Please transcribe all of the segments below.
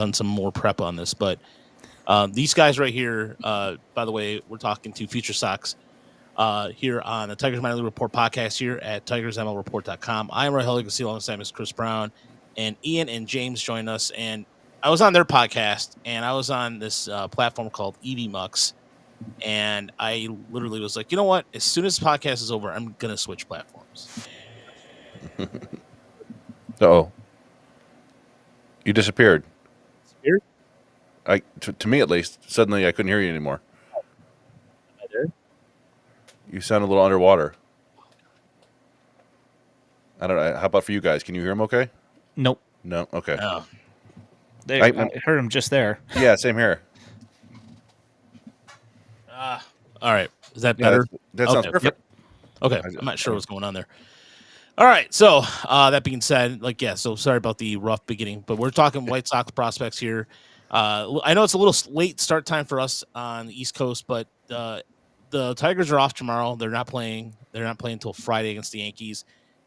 done some more prep on this, but these guys right here, by the way, we're talking to FutureSox here on the Tigers Minor League Report podcast here at TigersMLReport.com. I am Rahel. You can see alongside Miss Chris Brown, and Ian and James join us. And I was on their podcast, and I was on this platform called EV Mux, and I literally was like, you know what? As soon as the podcast is over, I'm gonna switch platforms. Oh, you disappeared. Here, To me at least, suddenly I couldn't hear you anymore. You sound a little underwater. I don't know. How about for you guys? Can you hear him okay? Nope. No? Okay. Oh. I heard him just there. Yeah, same here. All right. Is that better? That sounds perfect. Yep. Okay. I'm not sure what's going on there. All right. So that being said, so sorry about the rough beginning, but we're talking White Sox prospects here. I know it's a little late start time for us on the East Coast, but the Tigers are off tomorrow. They're not playing. They're not playing until Friday against the Yankees.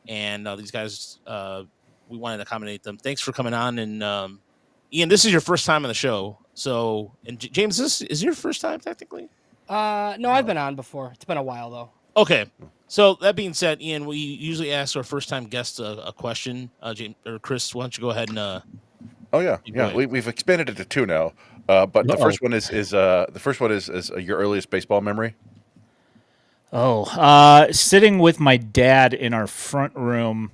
And these guys, we wanted to accommodate them. Thanks for coming on. And Ian, this is your first time on the show. So, and James, this is your first time technically? No, I've been on before. It's been a while though. Okay. So that being said, Ian, we usually ask our first time guests a question. James or Chris, why don't you go ahead and? Oh yeah. We've expanded it to 2 now. But the first one is your earliest baseball memory. Sitting with my dad in our front room,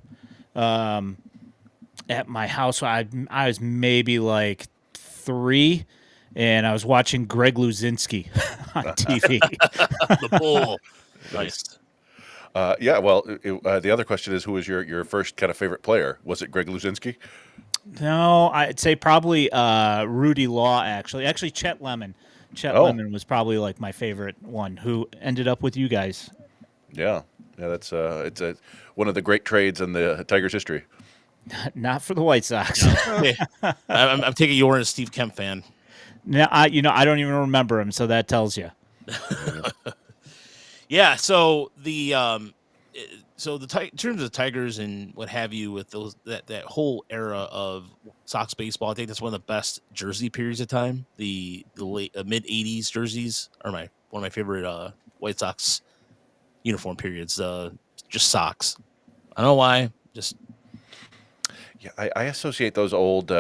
at my house. I was maybe like 3, and I was watching Greg Luzinski on TV. The bull. Nice. Well, the other question is, who was your first kind of favorite player? Was it Greg Luzinski? No, I'd say probably Rudy Law, actually. Actually, Chet Lemon. Lemon was probably like my favorite one, who ended up with you guys. Yeah, that's it's one of the great trades in the Tigers' history. Not for the White Sox. Okay. I'm taking you were a Steve Kemp fan. No, I don't even remember him, so that tells you. Yeah. So in terms of the Tigers and what have you, with those that whole era of Sox baseball, I think that's one of the best jersey periods of time. The late mid '80s jerseys are one of my favorite White Sox uniform periods. Just Sox. I don't know why. Just I associate those old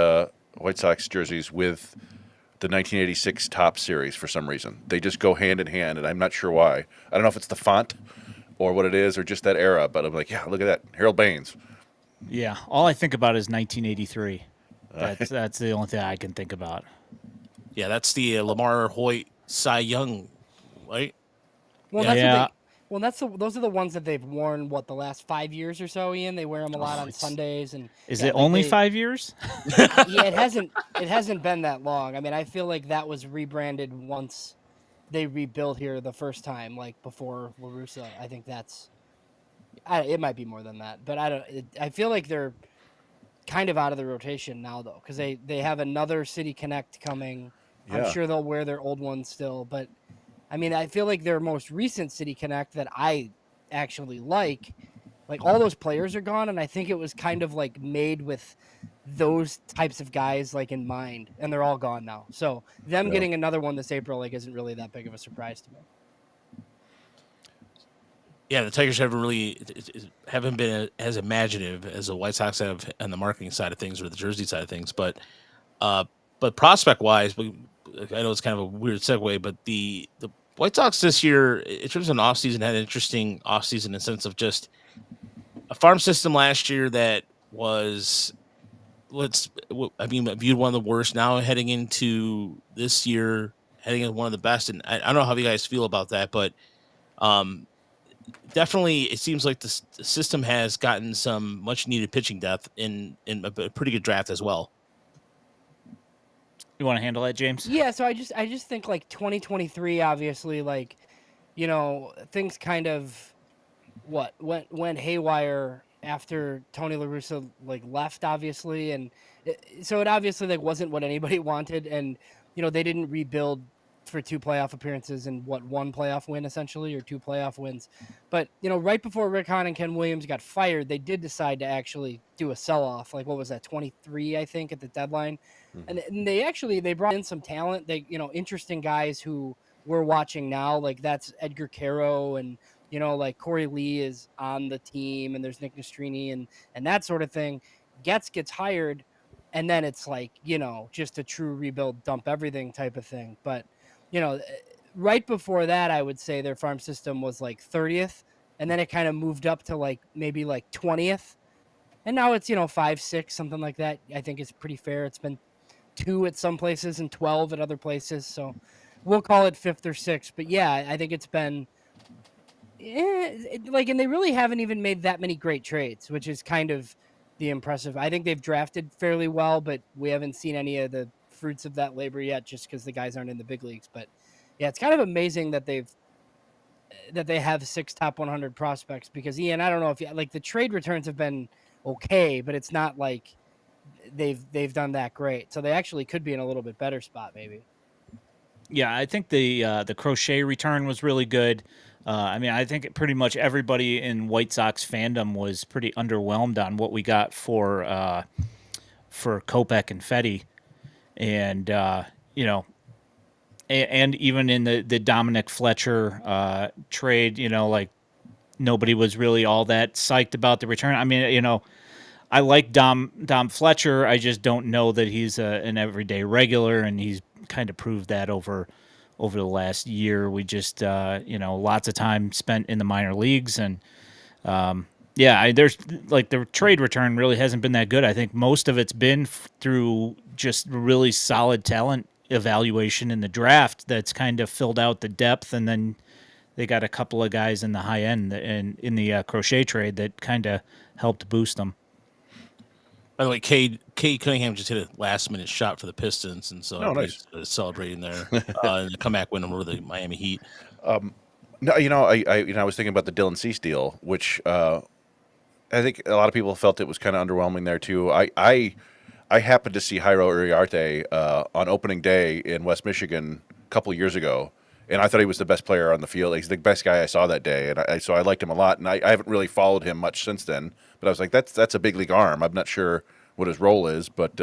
White Sox jerseys with the 1986 Topps series for some reason. They just go hand in hand, and I'm not sure why. I don't know if it's the font or what it is, or just that era, but I'm like, yeah, look at that, Harold Baines. Yeah, all I think about is 1983. That's the only thing I can think about. Yeah, that's the Lamar Hoyt Cy Young, right? Well, Yeah. Those are the ones that they've worn the last 5 years or so. Ian, they wear them a lot on Sundays, and is it only 5 years? Yeah, it hasn't been that long. I mean, I feel like that was rebranded once they rebuilt here the first time, like before La Russa. I think it might be more than that, but I feel like they're kind of out of the rotation now though, because they have another City Connect coming. Yeah. I'm sure they'll wear their old ones still, but I mean, I feel like their most recent City Connect that I actually like all those players are gone, and I think it was kind of like made with those types of guys like in mind, and they're all gone now. So them getting another one this April isn't really that big of a surprise to me. Yeah, the Tigers haven't been as imaginative as the White Sox have on the marketing side of things or the jersey side of things, but prospect wise, I know it's kind of a weird segue, but the White Sox this year, in terms of an offseason, had an interesting offseason in the sense of just a farm system last year that was, viewed one of the worst. Now heading into this year, heading into one of the best, and I don't know how you guys feel about that, but definitely it seems like the system has gotten some much needed pitching depth in a pretty good draft as well. You want to handle that, James? Yeah, so I just think like 2023, obviously, things kind of went haywire after Tony La Russa left, obviously, and so it obviously wasn't what anybody wanted, and they didn't rebuild for 2 playoff appearances and one playoff win essentially, or 2 playoff wins. But, right before Rick Hahn and Ken Williams got fired, they did decide to actually do a sell-off. Like, what was that, 23, I think, at the deadline. Mhm. And they brought in some talent. They, interesting guys who we're watching now. Like, that's Edgar Caro, and, like Corey Lee is on the team, and there's Nick Nastrini and that sort of thing. Gets hired, and then it's like, just a true rebuild, dump everything type of thing. But right before that, I would say their farm system was like 30th, and then it kind of moved up to like maybe like 20th, and now it's 5, 6, something like that. I think it's pretty fair. It's been 2 at some places and 12 at other places, so we'll call it 5th or 6th. But yeah, I think it's been and they really haven't even made that many great trades, which is kind of the impressive. I think they've drafted fairly well, but we haven't seen any of the fruits of that labor yet, just because the guys aren't in the big leagues. But yeah, it's kind of amazing that they have 6 top 100 prospects, because Ian, I don't know if like the trade returns have been okay, but it's not like they've done that great. So they actually could be in a little bit better spot maybe. Yeah, I think the Crochet return was really good. I think pretty much everybody in White Sox fandom was pretty underwhelmed on what we got for Kopech and Fetty, and and even in the Dominic Fletcher trade, like nobody was really all that psyched about the return. I mean, I like Dom Fletcher. I just don't know that he's an everyday regular, and he's kind of proved that over the last year. We just lots of time spent in the minor leagues, and there's like the trade return really hasn't been that good. I think most of it's been through just really solid talent evaluation in the draft that's kind of filled out the depth, and then they got a couple of guys in the high end and in the Crochet trade that kind of helped boost them. By the way, Cade Cunningham just hit a last-minute shot for the Pistons, and so Nice. celebrating there in the comeback win over the Miami Heat. No, I was thinking about the Dylan Cease deal, which I think a lot of people felt it was kind of underwhelming there too. I happened to see Jairo Uriarte on opening day in West Michigan a couple years ago, and I thought he was the best player on the field. He's the best guy I saw that day, and so I liked him a lot. And I haven't really followed him much since then, but I was like, that's a big league arm. I'm not sure what his role is, but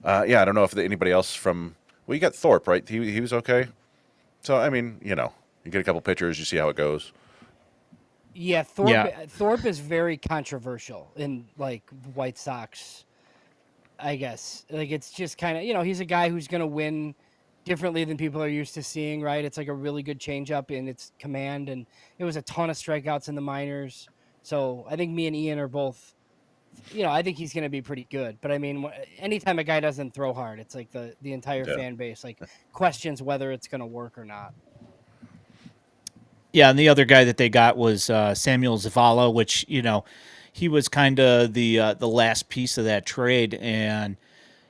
I don't know if anybody else from. Well, you got Thorpe, right? He was okay. So I mean, you get a couple pitchers, you see how it goes. Yeah, Thorpe is very controversial in like White Sox. I guess like it's just kind of he's a guy who's going to win differently than people are used to seeing, right? It's like a really good changeup in its command, and it was a ton of strikeouts in the minors. So I think me and Ian are both, I think he's going to be pretty good. But I mean, anytime a guy doesn't throw hard, it's like the entire fan base like questions whether it's going to work or not. Yeah, and the other guy that they got was Samuel Zavala, which he was kind of the last piece of that trade, and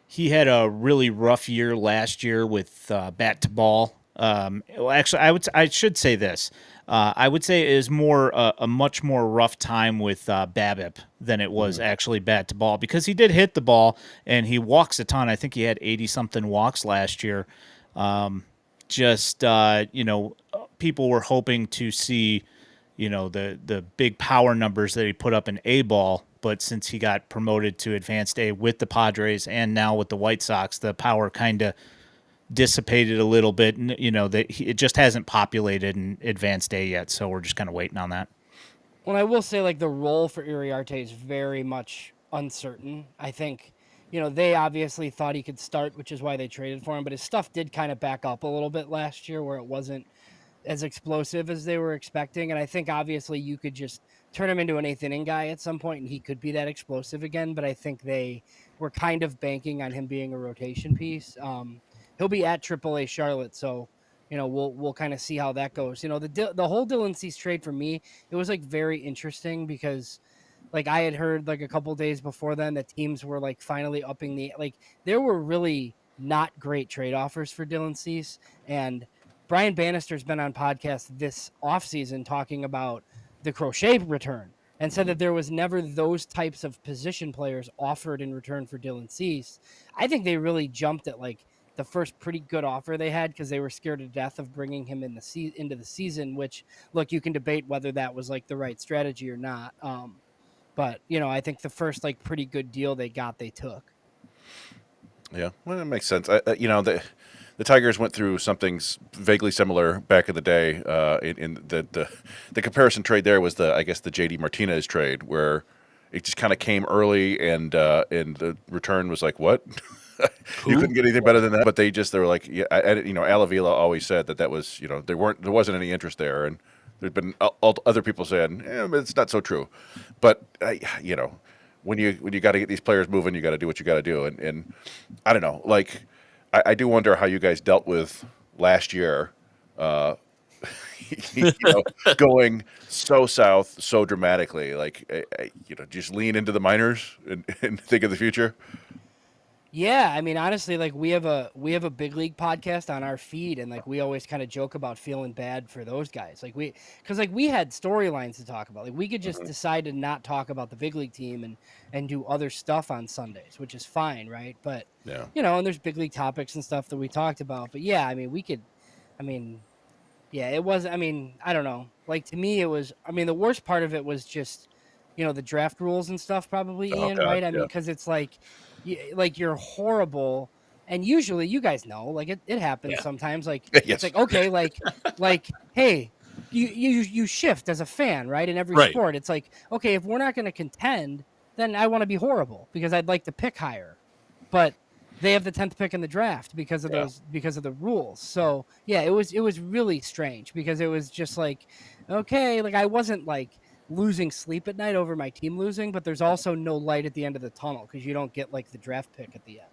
he had a really rough year last year with bat to ball. Well, actually, I should say this. I would say it is more a much more rough time with BABIP than it was actually bat to ball, because he did hit the ball and he walks a ton. I think he had 80 something walks last year. People were hoping to see, the big power numbers that he put up in A ball, but since he got promoted to advanced A with the Padres and now with the White Sox, the power kind of dissipated a little bit, and it just hasn't populated in advanced A yet, so we're just kind of waiting on that. Well, I will say like the role for Uriarte is very much uncertain. I think they obviously thought he could start, which is why they traded for him, but his stuff did kind of back up a little bit last year where it wasn't as explosive as they were expecting. And I think obviously you could just turn him into an 8th inning guy at some point and he could be that explosive again. But I think they were kind of banking on him being a rotation piece. He'll be at AAA Charlotte. So, we'll kind of see how that goes. The whole Dylan Cease trade for me, it was like very interesting because like I had heard like a couple days before then that teams were like finally upping there were really not great trade offers for Dylan Cease. And Brian Bannister's been on podcast this offseason talking about the Crochet return and said that there was never those types of position players offered in return for Dylan Cease. I think they really jumped at like the first pretty good offer they had because they were scared to death of bringing him into the season. Which, look, you can debate whether that was like the right strategy or not. But I think the first like pretty good deal they got, they took. Yeah, well, that makes sense. The Tigers went through something vaguely similar back in the day. In the comparison trade there was I guess the JD Martinez trade, where it just kind of came early, and the return was like, what? You couldn't get anything better than that. But they were like, yeah, Al Avila always said that was, there wasn't any interest there, and there'd been other people saying, it's not so true. But when you got to get these players moving, you got to do what you got to do, and I don't know, like. I do wonder how you guys dealt with last year, going so south so dramatically. Like, just lean into the minors and think of the future. Yeah, I mean, honestly, like we have a big league podcast on our feed, and like we always kind of joke about feeling bad for those guys. Like because we had storylines to talk about. Like we could just decide to not talk about the big league team and do other stuff on Sundays, which is fine, right? But Yeah, and there's big league topics and stuff that we talked about. But yeah, I mean, yeah, it was. I mean, I don't know. Like to me, it was. I mean, the worst part of it was just, the draft rules and stuff. Probably, oh Ian, god, right? I yeah. mean, because it's like, you're horrible, and usually you guys know, like it happens Yeah. sometimes. Like Yes. it's like okay, like hey, you shift as a fan, right? In every Right. sport, it's like okay, if we're not going to contend, then I want to be horrible because I'd like to pick higher, but they have the 10th pick in the draft because of the rules. So yeah, it was really strange because it was just like, okay, like I wasn't like losing sleep at night over my team losing, but there's also no light at the end of the tunnel because you don't get like the draft pick at the end.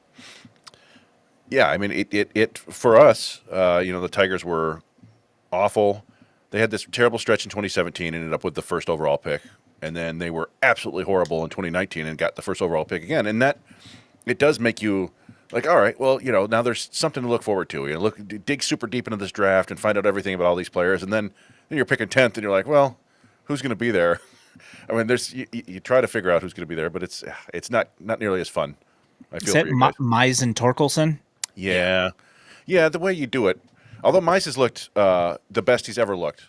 Yeah, I mean, it for us, the Tigers were awful. They had this terrible stretch in 2017, ended up with the first overall pick, and then they were absolutely horrible in 2019 and got the first overall pick again. And that it does make you like, all right, well, now there's something to look forward to. Dig super deep into this draft and find out everything about all these players, and then you're picking 10th, and you're like, well, who's going to be there? I mean, you try to figure out who's going to be there, but it's not nearly as fun. I feel Is that for you guys. Mize and Torkelson? Yeah, the way you do it. Although Mize has looked the best he's ever looked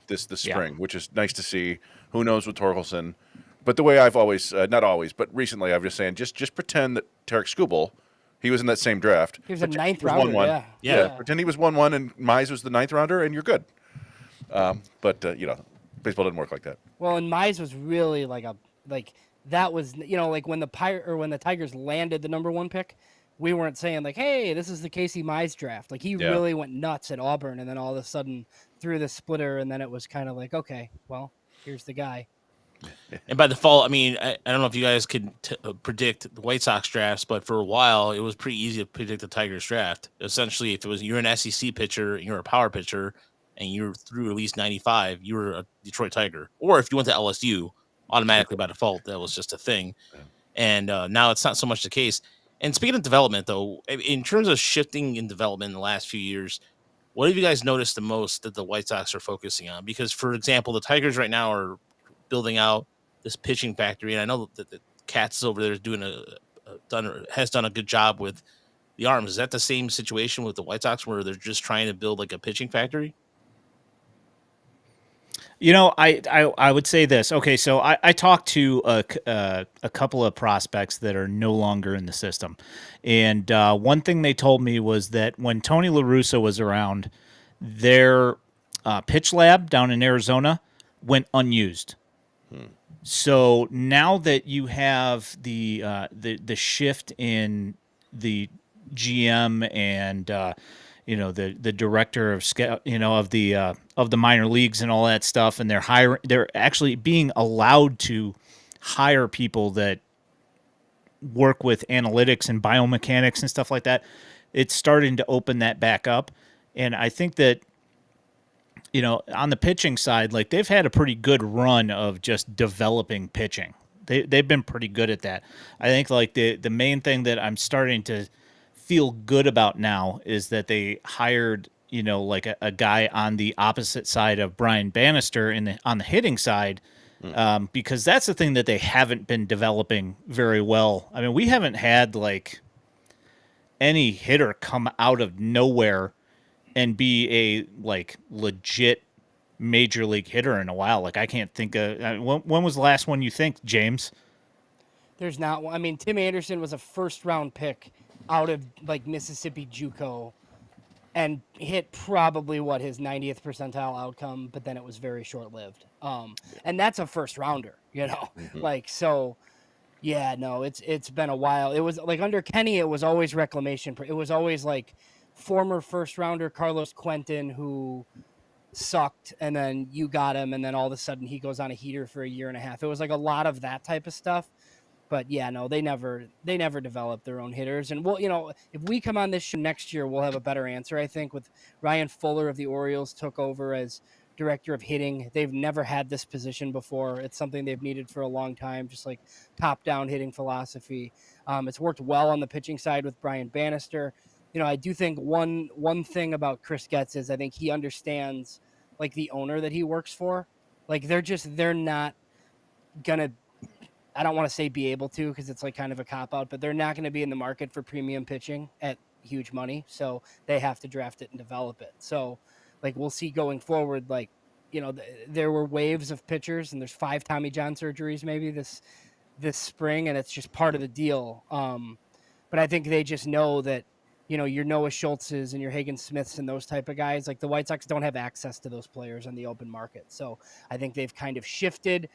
this spring, which is nice to see. Who knows with Torkelson? But the way I've always, not always, but recently, I've just saying, just pretend that Tarek Skubal, he was in that same draft. He was a ninth was rounder. 1-1. Yeah. Pretend he was 1-1 and Mize was the 9th rounder, and you're good. But baseball doesn't work like that. Well, and Mize was really that was like when the Tigers landed the number 1 pick, we weren't saying like, hey, this is the Casey Mize draft. Like he really went nuts at Auburn, and then all of a sudden threw the splitter, and then it was kind of like, okay, well, here's the guy. And by default, I mean, I don't know if you guys could predict the White Sox drafts, but for a while, it was pretty easy to predict the Tigers draft. Essentially, if you're an SEC pitcher, you're a power pitcher, and you're through at least 95, you were a Detroit Tiger. Or if you went to LSU, automatically by default, that was just a thing. And now it's not so much the case. And speaking of development, though, in terms of shifting in development in the last few years, what have you guys noticed the most that the White Sox are focusing on? Because, for example, the Tigers right now are building out this pitching factory, and I know that the Cats over there is has done a good job with the arms. Is that the same situation with the White Sox where they're just trying to build like a pitching factory? I would say this. Okay, so I talked to a couple of prospects that are no longer in the system, and one thing they told me was that when Tony La Russa was around, their pitch lab down in Arizona went unused. So now that you have the shift in the GM and the director of scout, of the minor leagues and all that stuff, and they're actually being allowed to hire people that work with analytics and biomechanics and stuff like that. It's starting to open that back up, and I think that on the pitching side, like they've had a pretty good run of just developing pitching. They've been pretty good at that. I think like the main thing that I'm starting to feel good about now is that they hired, like a guy on the opposite side of Brian Bannister on the hitting side, because that's the thing that they haven't been developing very well. I mean, we haven't had like any hitter come out of nowhere and be a like legit major league hitter in a while. Like I can't think of when was the last one you think, James? There's not one. I mean, Tim Anderson was a first round pick out of like Mississippi JUCO and hit probably what his 90th percentile outcome, but then it was very short lived. And that's a first rounder, you know, like, so yeah, no, it's been a while. It was like under Kenny, it was always reclamation. It was always like former first rounder Carlos Quentin who sucked, and then you got him, and then all of a sudden he goes on a heater for a year and a half. It was like a lot of that type of stuff. But yeah, no, they never developed their own hitters. And we'll, you know, if we come on this show next year, we'll have a better answer, I think, with Ryan Fuller of the Orioles took over as director of hitting. They've never had this position before. It's something they've needed for a long time, just like top down hitting philosophy. It's worked well on the pitching side with Brian Bannister. You know, I do think one thing about Chris Getz is I think he understands like the owner that he works for. Like they're not gonna, I don't want to say be able to, because it's like kind of a cop out, but they're not going to be in the market for premium pitching at huge money. So they have to draft it and develop it. So like, we'll see going forward, like, you know, there were waves of pitchers and there's 5 Tommy John surgeries maybe this spring. And it's just part of the deal. But I think they just know that, you know, your Noah Schultzes and your Hagen Smiths and those type of guys, like the White Sox don't have access to those players on the open market. So I think they've kind of shifted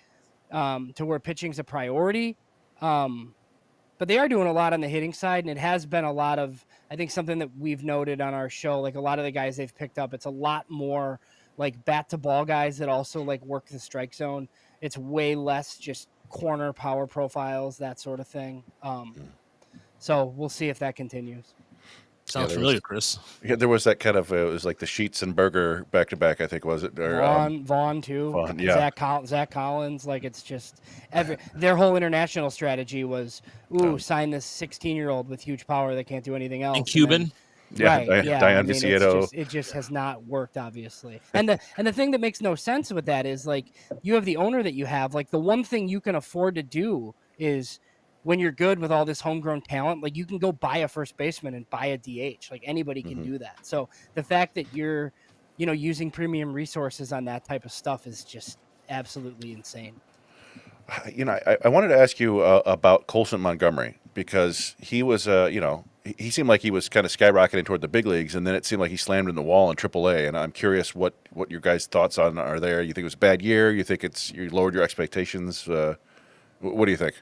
to where pitching's a priority. But they are doing a lot on the hitting side, and it has been a lot of, I think something that we've noted on our show, like a lot of the guys they've picked up, it's a lot more like bat to ball guys that also like work the strike zone. It's way less just corner power profiles, that sort of thing. So we'll see if that continues. Sounds familiar, Chris. Yeah, there was that kind of it was like the Sheets and Berger back to back, I think, was it? Or, Vaughn too. Vaughn, yeah. Zach Collins. Like it's just their whole international strategy was sign this 16-year-old with huge power that can't do anything else. And Cuban. Diane Viciedo. It just has not worked, obviously. And the thing that makes no sense with that is like you have the owner that you have. Like the one thing you can afford to do is when you're good with all this homegrown talent, like you can go buy a first baseman and buy a DH. Like anybody can do that. So the fact that you're, you know, using premium resources on that type of stuff is just absolutely insane. You know, I wanted to ask you about Colson Montgomery, because he was, you know, he seemed like he was kind of skyrocketing toward the big leagues, and then it seemed like he slammed in the wall in AAA. And I'm curious what your guys' thoughts on are there. You think it was a bad year? You think you lowered your expectations? What do you think?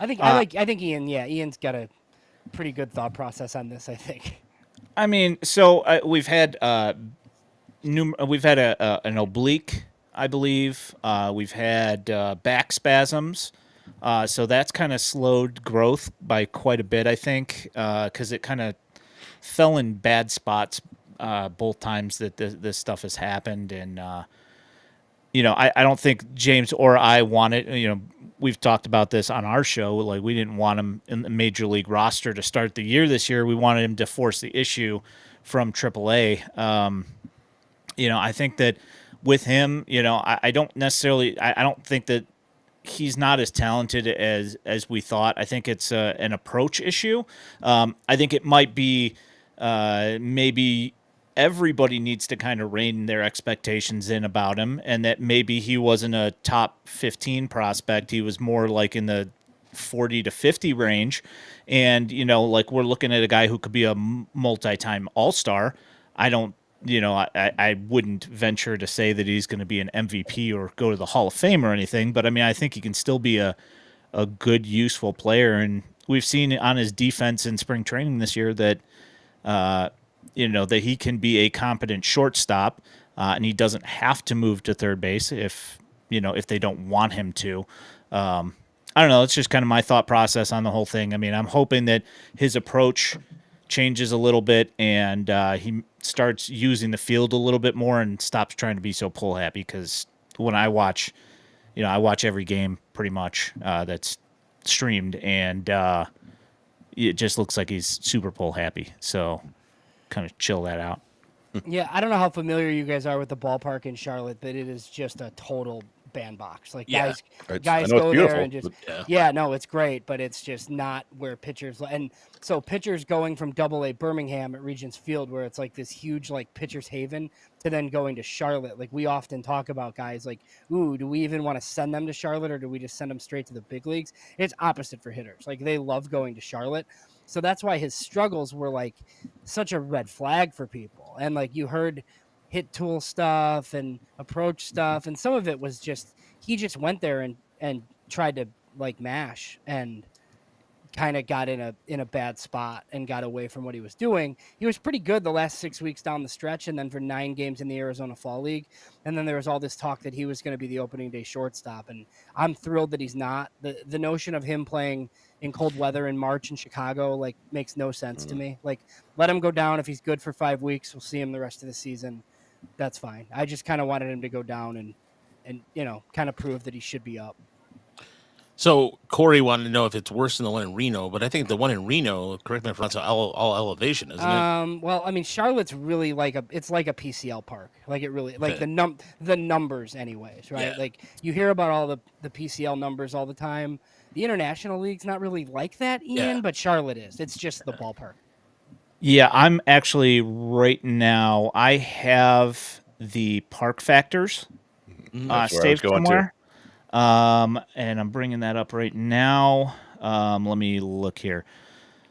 I think Ian. Yeah, Ian's got a pretty good thought process on this, I think. I mean, so we've had an oblique, I believe. We've had back spasms. So that's kind of slowed growth by quite a bit, I think, because it kind of fell in bad spots both times that this stuff has happened. And, you know, I don't think James or I wanted, you know, we've talked about this on our show. Like, we didn't want him in the major league roster to start the year this year. We wanted him to force the issue from AAA. You know, I think that with him, you know, I don't necessarily, I don't think that he's not as talented as we thought. I think it's an approach issue. I think it might be maybe everybody needs to kind of rein their expectations in about him, and that maybe he wasn't a top 15 prospect. He was more like in the 40 to 50 range. And, you know, like we're looking at a guy who could be a multi-time all-star. I don't, you know, I wouldn't venture to say that he's going to be an MVP or go to the Hall of Fame or anything, but I mean, I think he can still be a good, useful player. And we've seen on his defense in spring training this year that, you know, that he can be a competent shortstop, and he doesn't have to move to third base if they don't want him to. I don't know. It's just kind of my thought process on the whole thing. I mean, I'm hoping that his approach changes a little bit and he starts using the field a little bit more and stops trying to be so pull happy. Because when I watch, you know, I watch every game pretty much that's streamed, and it just looks like he's super pull happy. So kind of chill that out. Yeah, I don't know how familiar you guys are with the ballpark in Charlotte, but it is just a total bandbox. Like Yeah. I guys know it's go beautiful, there and just but no, it's great, but it's just not where pitchers and so pitchers going from Double-A Birmingham at Regents Field, where it's like this huge like pitchers haven, to then going to Charlotte. Like we often talk about guys like, ooh, do we even want to send them to Charlotte, or do we just send them straight to the big leagues? It's opposite for hitters. Like they love going to Charlotte. So that's why his struggles were like such a red flag for people. And like you heard hit tool stuff and approach stuff, and some of it was just he just went there and tried to like mash and kind of got in a bad spot and got away from what he was doing. He was pretty good the last 6 weeks down the stretch, and then for 9 games in the Arizona Fall League, and then there was all this talk that he was going to be the opening day shortstop, and I'm thrilled that he's not. The notion of him playing in cold weather in March in Chicago like makes no sense to me. Like let him go down. If he's good for 5 weeks, we'll see him the rest of the season. That's fine. I just kind of wanted him to go down and kind of prove that he should be up. So Corey wanted to know if it's worse than the one in Reno, but I think the one in Reno, correct me if I'm wrong, all elevation, isn't it? Well, I mean, Charlotte's really it's like a PCL park. Like it really, like the numbers anyways, right? Yeah. Like you hear about all the PCL numbers all the time. The International League's not really like that, Ian, Yeah. but Charlotte is. It's just the ballpark. Yeah, I'm actually right now. I have the park factors that's where I was saved going to. somewhere, and I'm bringing that up right now. Let me look here.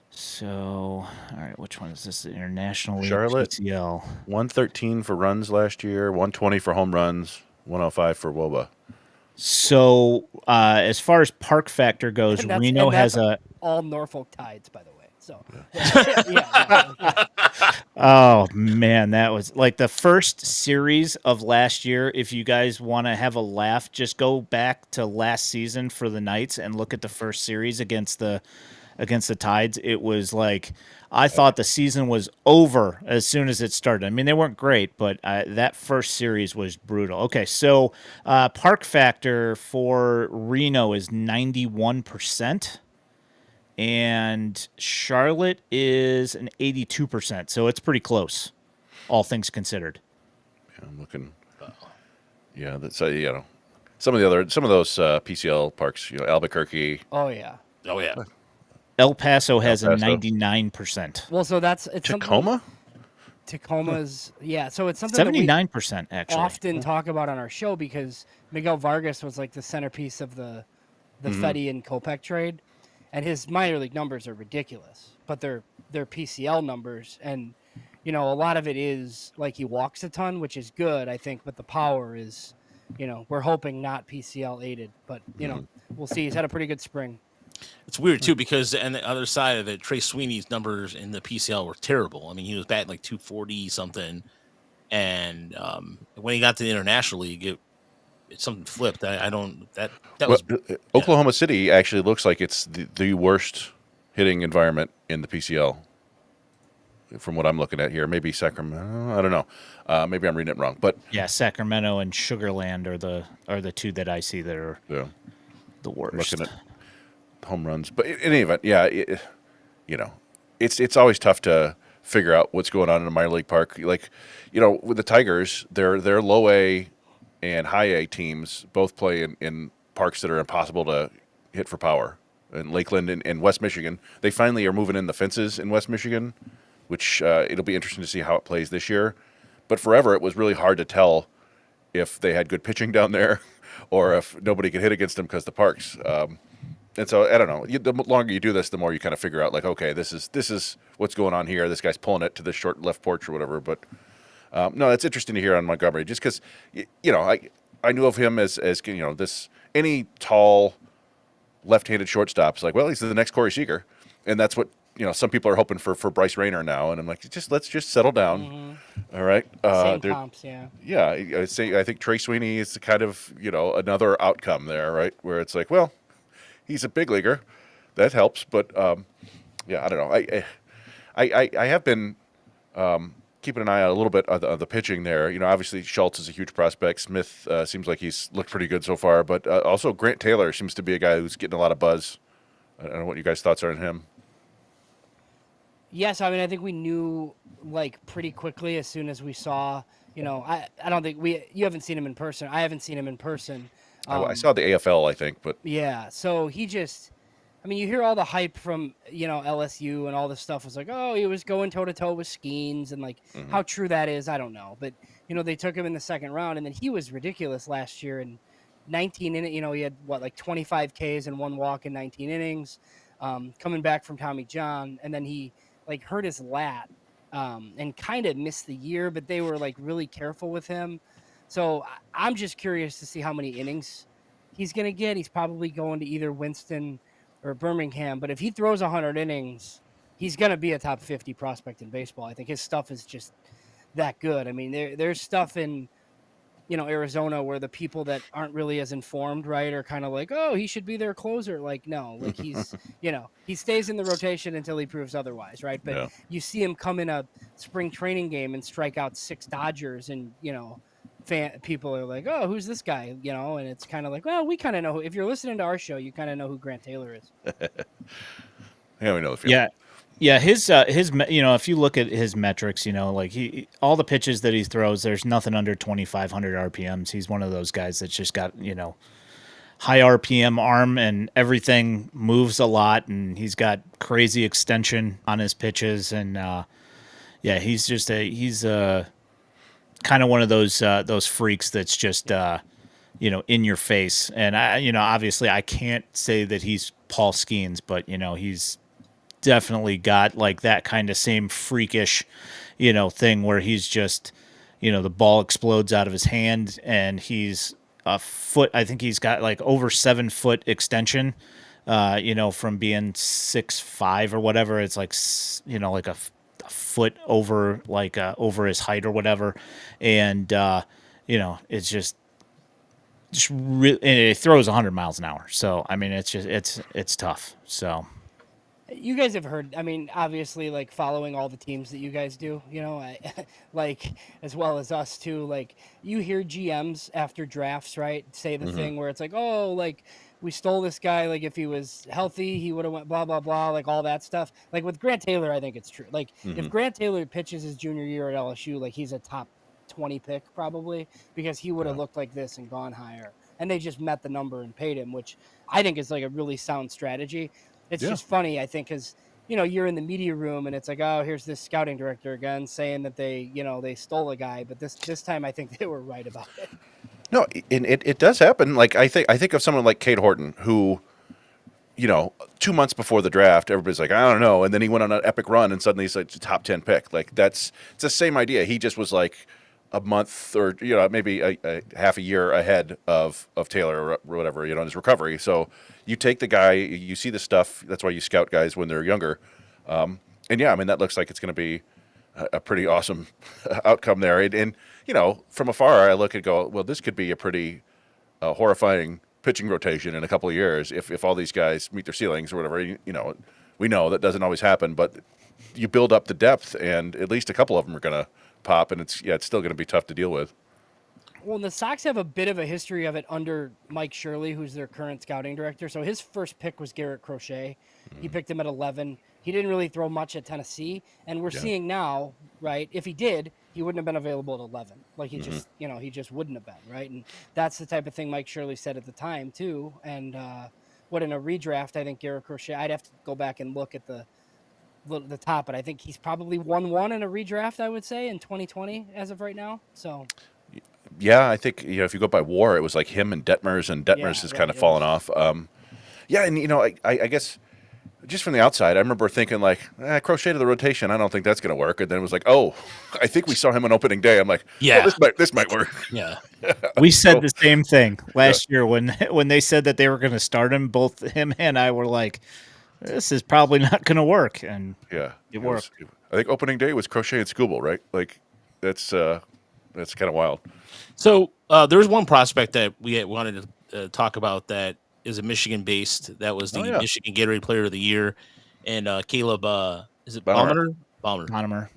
So, all right, which one is this? The International League Charlotte. PCL. 113 for runs last year, 120 for home runs, 105 for WOBA. So, as far as park factor goes, And that's- Reno and has that's a. all Norfolk Tides, by the way. So, yeah. Oh man, that was like the first series of last year. If you guys want to have a laugh, just go back to last season for the Knights and look at the first series against the Tides. It was like I thought the season was over as soon as it started. I mean, they weren't great, but that first series was brutal. Okay, so park factor for Reno is 91%. And Charlotte is an 82%, so it's pretty close, all things considered. Yeah, I'm looking. Yeah, that's some of those PCL parks. Albuquerque. Oh yeah. Oh yeah. El Paso has El a Paso. 99%. Well, so it's Tacoma. Tacoma's so it's something that we 79% actually. often talk about on our show because Miguel Vargas was like the centerpiece of the Fetty and Kopech trade, and his minor league numbers are ridiculous, but they're PCL numbers, and a lot of it is like he walks a ton, which is good, I think, but the power is, we're hoping not PCL aided, but we'll see. He's had a pretty good spring. It's weird too because on the other side of it, Trey Sweeney's numbers in the PCL were terrible. I mean, he was batting like 240 something, and when he got to the International League, it something flipped. Oklahoma City actually looks like it's the worst hitting environment in the PCL. From what I'm looking at here, maybe Sacramento. I don't know. Maybe I'm reading it wrong, but Yeah, Sacramento and Sugarland are the two that I see that are yeah, the worst. looking at home runs. But in any event, yeah, it's always tough to figure out what's going on in a minor league park. Like, with the Tigers, their low A and high A teams both play in parks that are impossible to hit for power. In Lakeland and West Michigan, they finally are moving in the fences in West Michigan, which it'll be interesting to see how it plays this year. But forever, it was really hard to tell if they had good pitching down there or if nobody could hit against them because the parks. And so I don't know. The longer you do this, the more you kind of figure out, like, okay, this is what's going on here. This guy's pulling it to the short left porch or whatever. But no, it's interesting to hear on Montgomery, just because I knew of him as this any tall left-handed shortstop. Like, well, he's the next Corey Seager, and that's what some people are hoping for Bryce Rayner now. And I'm like, let's just settle down. Mm-hmm. All right, same comps, yeah. Yeah, I think Trey Sweeney is kind of another outcome there, right? Where it's like, well, he's a big leaguer, that helps, but yeah, I don't know. I have been keeping an eye out a little bit of the pitching there. Obviously Schultz is a huge prospect. Smith seems like he's looked pretty good so far, but also Grant Taylor seems to be a guy who's getting a lot of buzz. I don't know what you guys' thoughts are on him. Yes, I mean, I think we knew like pretty quickly as soon as we saw. I don't think you haven't seen him in person. I haven't seen him in person, I saw the AFL, I think, but Yeah, so he just, I mean, you hear all the hype from, LSU and all this stuff was like, oh, he was going toe to toe with Skeens, and like mhm. how true that is, I don't know. But, they took him in the second round, and then he was ridiculous last year. And 19 in it, he had what, like 25 Ks and one walk in 19 innings, coming back from Tommy John. And then he like hurt his lat, and kind of missed the year, but they were like really careful with him. So I'm just curious to see how many innings he's going to get. He's probably going to either Winston or Birmingham, but if he throws 100 innings, he's going to be a top 50 prospect in baseball. I think his stuff is just that good. I mean, there's stuff in, Arizona where the people that aren't really as informed, right, are kind of like, oh, he should be their closer. Like, no, like he's, he stays in the rotation until he proves otherwise, right? But Yeah. you see him come in a spring training game and strike out 6 Dodgers, and, people are like, oh, who's this guy? And it's kind of like, well, we kind of know. If you're listening to our show, you kind of know who Grant Taylor is. Yeah, we know the feeling. Yeah. Yeah, his if you look at his metrics, like all the pitches that he throws, there's nothing under 2,500 RPMs. He's one of those guys that's just got, high RPM arm, and everything moves a lot, and he's got crazy extension on his pitches. And he's just he's kind of one of those freaks that's just in your face. And I obviously I can't say that he's Paul Skeens, but he's definitely got like that kind of same freakish, thing where he's just, the ball explodes out of his hand, and he's a foot. I think he's got like over 7 foot extension, from being 6'5" or whatever. It's like, like a foot over, like over his height or whatever. And, it's just and it throws 100 miles an hour. So, I mean, it's tough. So. You guys have heard, I mean, obviously, like following all the teams that you guys do, like as well as us too. Like you hear GMs after drafts, right, say the thing where it's like, oh, like we stole this guy. Like if he was healthy, he would have went blah blah blah, like all that stuff. Like with Grant Taylor, I think it's true. Like if Grant Taylor pitches his junior year at LSU, like he's a top 20 pick probably, because he would have looked like this and gone higher. And they just met the number and paid him, which I think is like a really sound strategy. It's just funny, I think, because, you're in the media room and it's like, oh, here's this scouting director again saying that they stole a guy. But this time I think they were right about it. No, and it does happen. Like I think of someone like Cade Horton, who, 2 months before the draft, everybody's like, I don't know, and then he went on an epic run, and suddenly he's like a top 10 pick. Like it's the same idea. He just was like a month or maybe a half a year ahead of Taylor or whatever, in his recovery. So you take the guy, you see the stuff. That's why you scout guys when they're younger. And yeah, I mean, that looks like it's going to be a pretty awesome outcome there. And from afar, I look and go, well, this could be a pretty horrifying pitching rotation in a couple of years if all these guys meet their ceilings or whatever. We know that doesn't always happen, but you build up the depth, and at least a couple of them are going to pop, and it's still going to be tough to deal with. Well, the Sox have a bit of a history of it under Mike Shirley, who's their current scouting director. So his first pick was Garrett Crochet. He picked him at 11. He didn't really throw much at Tennessee, and we're seeing now, right? If he did, he wouldn't have been available at 11. Like he just, he just wouldn't have been, right? And that's the type of thing Mike Shirley said at the time too. And what in a redraft, I think Garrett Crochet. I'd have to go back and look at the top, but I think he's probably 1-1 in a redraft, I would say, in 2020 as of right now. So yeah, I think if you go by WAR, it was like him and Detmers, and Detmers has kind of fallen off. Yeah, and I guess just from the outside, I remember thinking like, Crochet to the rotation. I don't think that's going to work. And then it was like, oh, I think we saw him on opening day. I'm like, yeah, this might work. Yeah, we said the same thing last year when they said that they were going to start him. Both him and I were like, this is probably not going to work. And it worked. I think opening day was Crochet and Scooble, right? Like that's kind of wild. So there's one prospect that we wanted to talk about that is a Michigan-based. That was the Michigan Gatorade Player of the Year, and Caleb. Is it Bonner? Bonner.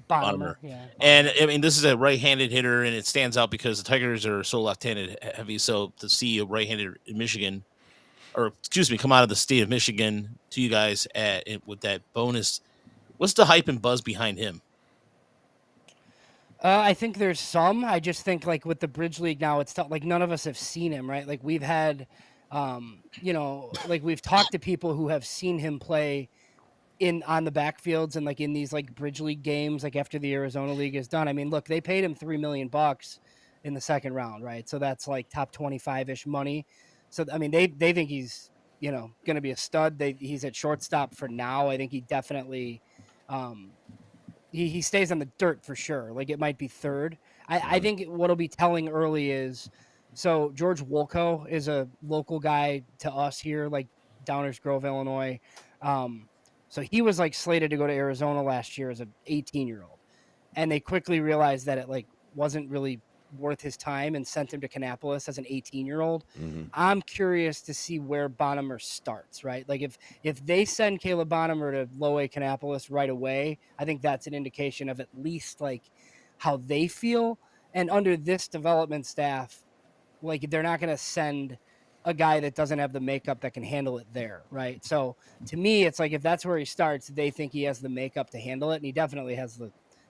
Yeah. And I mean, this is a right-handed hitter, and it stands out because the Tigers are so left-handed heavy. So to see a right-handed in Michigan, come out of the state of Michigan to you guys with that bonus, what's the hype and buzz behind him? I think there's some. I just think like with the Bridge League now, it's like none of us have seen him, right? Like we've had, like we've talked to people who have seen him play on the backfields and like in these like Bridge League games, like after the Arizona League is done. I mean, look, they paid him $3 million in the second round, right? So that's like top 25-ish money. So I mean, they think he's going to be a stud. He's at shortstop for now. I think he definitely. Um, he stays on the dirt for sure. Like it might be third. I think what'll be telling early is so George Wolko is a local guy to us here, like Downers Grove, Illinois. So he was like slated to go to Arizona last year as an 18-year-old, and they quickly realized that it like wasn't really worth his time and sent him to Kannapolis as an 18-year-old. Mm-hmm. I'm curious to see where Bonhomer starts, right? Like if they send Caleb Bonhomer to Low A Kannapolis right away, I think that's an indication of at least like how they feel. And under this development staff, like they're not going to send a guy that doesn't have the makeup that can handle it there, right? So to me, it's like if that's where he starts, they think he has the makeup to handle it, and he definitely has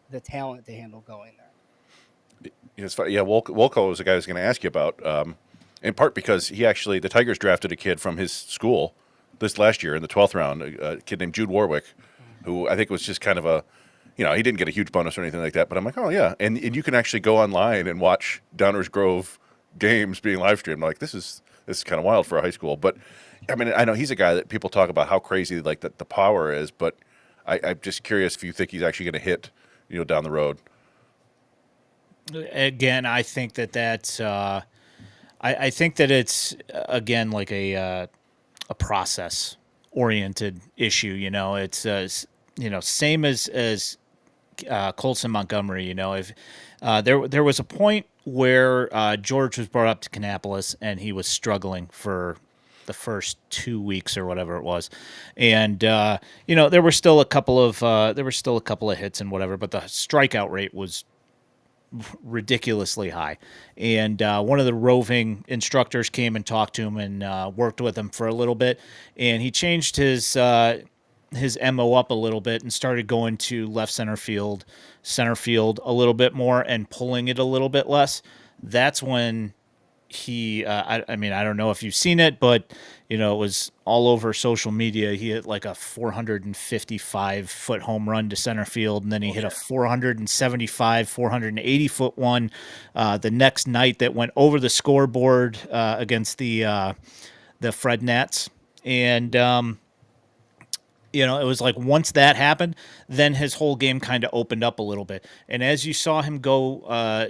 the talent to handle going there. It's funny. Yeah, Wolko was the guy I was going to ask you about. In part because the Tigers drafted a kid from his school this last year in the 12th round, a kid named Jude Warwick, who I think was just kind of he didn't get a huge bonus or anything like that. But I'm like, oh yeah, and you can actually go online and watch Downers Grove games being live streamed. Like this is kind of wild for a high school. But I mean, I know he's a guy that people talk about how crazy like the power is, but I'm just curious if you think he's actually going to hit down the road. Again, I think that's I think that it's again like a process oriented issue. It's same as Colson Montgomery. If there was a point where George was brought up to Kannapolis and he was struggling for the first 2 weeks or whatever it was, and there were still a couple of hits and whatever, but the strikeout rate was ridiculously high. And one of the roving instructors came and talked to him and worked with him for a little bit. And he changed his MO up a little bit and started going to left center field a little bit more and pulling it a little bit less. That's when he, I mean, I don't know if you've seen it, but it was all over social media. He hit like a 455-foot home run to center field, and then he hit a 475, 480-foot one the next night that went over the scoreboard against the Fred Nats. And it was like once that happened, then his whole game kind of opened up a little bit. And as you saw him go,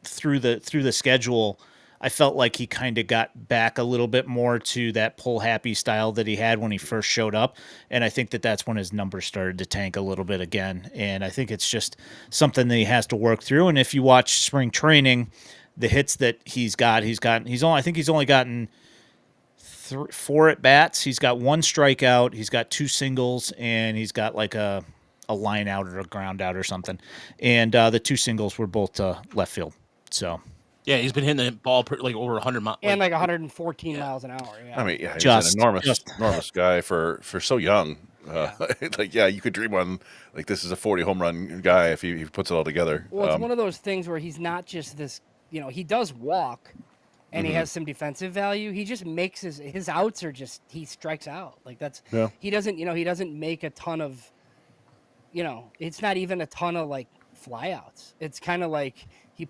through the schedule, I felt like he kind of got back a little bit more to that pull happy style that he had when he first showed up. And I think that that's when his numbers started to tank a little bit again. And I think it's just something that he has to work through. And if you watch spring training, the hits that he's only gotten 4 at bats. He's got 1 strikeout. He's got 2 singles, and he's got like a line out or a ground out or something. And the 2 singles were both to left field. So yeah, he's been hitting the ball like over 100 miles. And like 114 miles an hour. Yeah. I mean, yeah, he's an enormous guy for so young. You could dream one like this is a 40 home run guy if he puts it all together. Well, it's one of those things where he's not just this, he does walk and he has some defensive value. He just makes his outs are just, he strikes out. Like he doesn't make a ton of, it's not even a ton of like flyouts. It's kind of like he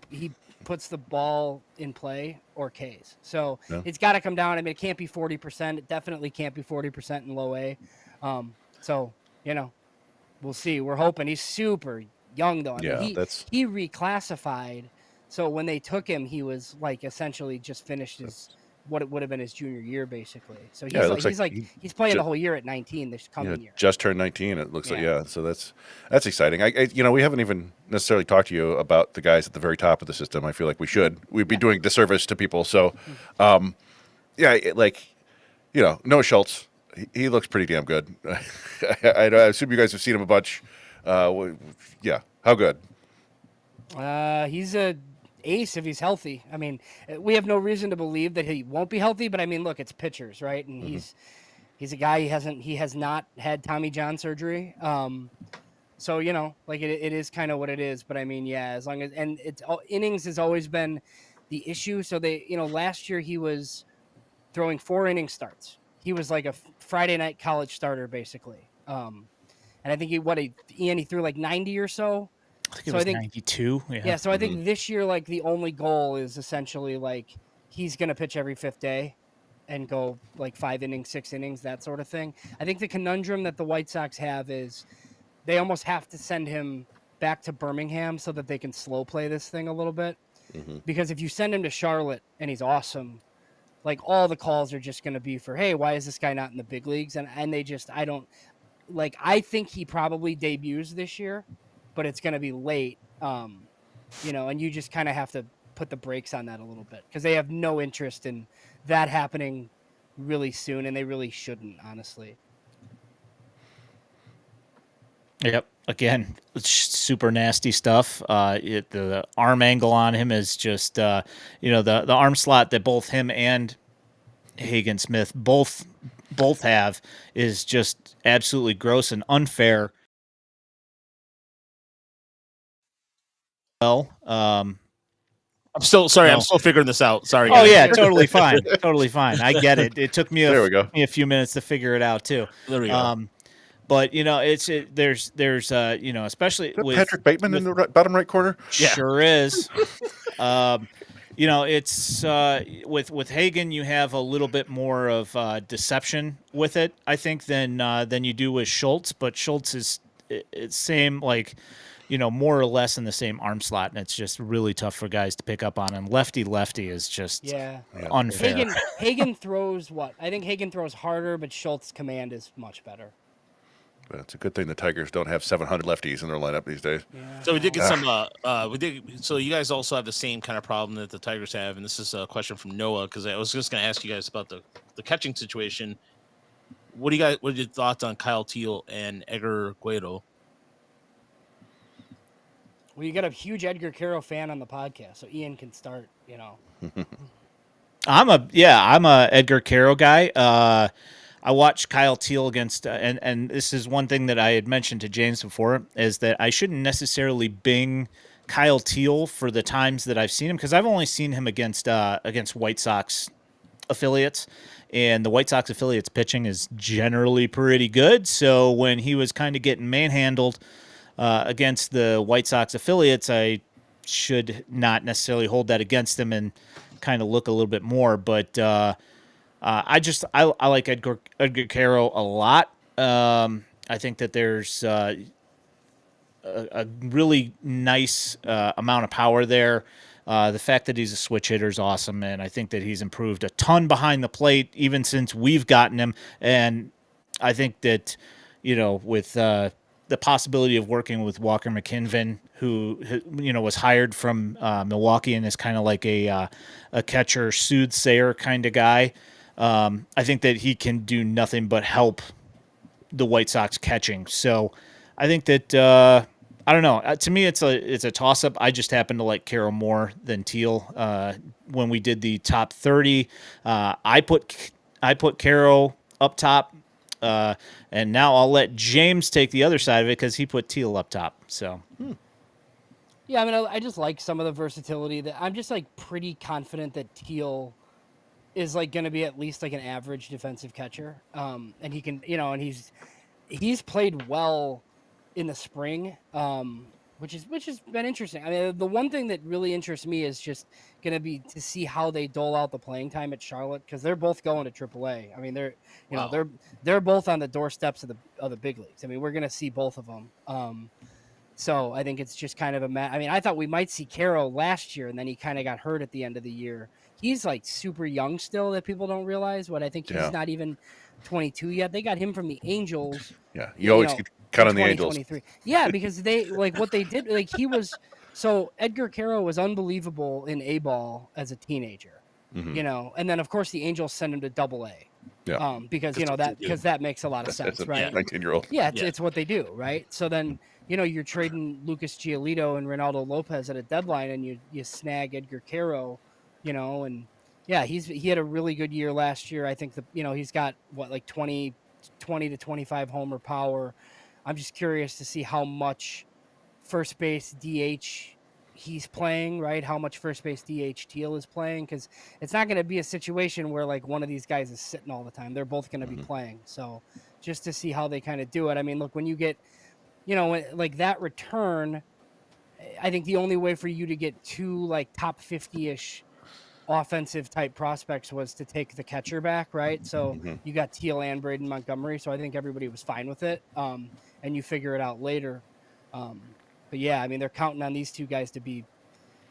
puts the ball in play or Ks. So it's got to come down. I mean, it can't be 40%. It definitely can't be 40% in low A. We'll see. We're hoping. He's super young though. I mean, he reclassified. So when they took him, he was like essentially just finished what it would have been his junior year, basically. So he's playing the whole year at 19 this coming year. Just turned 19. It looks like So that's exciting. We haven't even necessarily talked to you about the guys at the very top of the system. I feel like we should. We'd be doing disservice to people. So, Noah Schultz. He looks pretty damn good. I assume you guys have seen him a bunch. How good? He's a ace if he's healthy. I mean, we have no reason to believe that he won't be healthy, but I mean, look, it's pitchers, right? And he's a guy he has not had Tommy John surgery. So like it is kind of what it is. But I mean, yeah, as long as innings has always been the issue. So they, last year he was throwing 4 inning starts. He was like a Friday night college starter basically. And I think he threw like 90 or so. I think it So was 92. yeah. So I Mm-hmm. think this year, like the only goal is essentially like he's going to pitch every fifth day and go like 5 innings, 6 innings, that sort of thing. I think the conundrum that the White Sox have is they almost have to send him back to Birmingham so that they can slow play this thing a little bit. Mm-hmm. Because if you send him to Charlotte and he's awesome, like all the calls are just going to be for, hey, why is this guy not in the big leagues? And they just, I don't like, I think he probably debuts this year, but it's going to be late. And you just kind of have to put the brakes on that a little bit because they have no interest in that happening really soon. And they really shouldn't, honestly. Yep. Again, super nasty stuff. The arm angle on him is just, the arm slot that both him and Hagen Smith both have is just absolutely gross and unfair. Well, I'm still sorry. No. I'm still figuring this out. Sorry. oh guys. yeah, totally fine, totally fine. I get it. It took me There we go. a few minutes to figure it out too. There we go. But there's especially Is that with Patrick Bateman in the bottom right corner? Yeah. Sure is. It's with Hagen, you have a little bit more of deception with it, I think, than you do with Schultz. But Schultz is it's same, like, more or less in the same arm slot, and it's just really tough for guys to pick up on. And lefty is just unfair. Hagen throws what? I think Hagen throws harder, but Schultz's command is much better. But it's a good thing the Tigers don't have 700 lefties in their lineup these days. Yeah. So we did get some. So you guys also have the same kind of problem that the Tigers have, and this is a question from Noah because I was just going to ask you guys about the catching situation. What are your thoughts on Kyle Teal and Edgar Guerrero? Well, you got a huge Edgar Caro fan on the podcast, so Ian can start. I'm a Edgar Caro guy. I watched Kyle Teal against, and this is one thing that I had mentioned to James before, is that I shouldn't necessarily bing Kyle Teal for the times that I've seen him, because I've only seen him against White Sox affiliates, and the White Sox affiliates pitching is generally pretty good. So when he was kind of getting manhandled against the White Sox affiliates, I should not necessarily hold that against him and kind of look a little bit more. But I like Edgar Caro a lot. I think that there's a really nice amount of power there. The fact that he's a switch hitter is awesome, and I think that he's improved a ton behind the plate even since we've gotten him. And I think that, with the possibility of working with Walker McKinven, who was hired from Milwaukee and is kind of like a catcher soothsayer kind of guy. I think that he can do nothing but help the White Sox catching. So I think that I don't know. To me, it's a toss up. I just happen to like Caro more than Teal. When we did the top 30, I put Caro up top. And now I'll let James take the other side of it because he put Teal up top. So, yeah, I mean, I just like some of the versatility that I'm just like pretty confident that Teal is like going to be at least like an average defensive catcher. And he can, and he's played well in the spring, which has been interesting. I mean, the one thing that really interests me is just going to be to see how they dole out the playing time at Charlotte, because they're both going to AAA. I mean, they're both on the doorsteps of the big leagues. I mean, we're going to see both of them. So I think it's just kind of I mean, I thought we might see Caro last year, and then he kind of got hurt at the end of the year. He's like super young still that people don't realize. But I think he's not even 22 yet. They got him from the Angels. Yeah, you always count on the Angels. Yeah, because they like what they did. Like so Edgar Caro was unbelievable in A-ball as a teenager, and then of course the Angels send him to Double-A. Yeah. Because that makes a lot of sense, right? 19-year-old. Yeah, it's what they do, right? So then you're trading Lucas Giolito and Ronaldo Lopez at a deadline, and you snag Edgar Caro, and yeah, he had a really good year last year. I think he's got what, like 20 to 25 homer power. I'm just curious to see how much first base DH he's playing, right? How much first base DH Teal is playing, because it's not going to be a situation where like one of these guys is sitting all the time. They're both going to be playing. So just to see how they kind of do it. I mean, look, when you get, like that return, I think the only way for you to get two like top 50-ish offensive type prospects was to take the catcher back, right? So you got Teal and Braden Montgomery. So I think everybody was fine with it. And you figure it out later. But yeah, I mean, they're counting on these two guys to be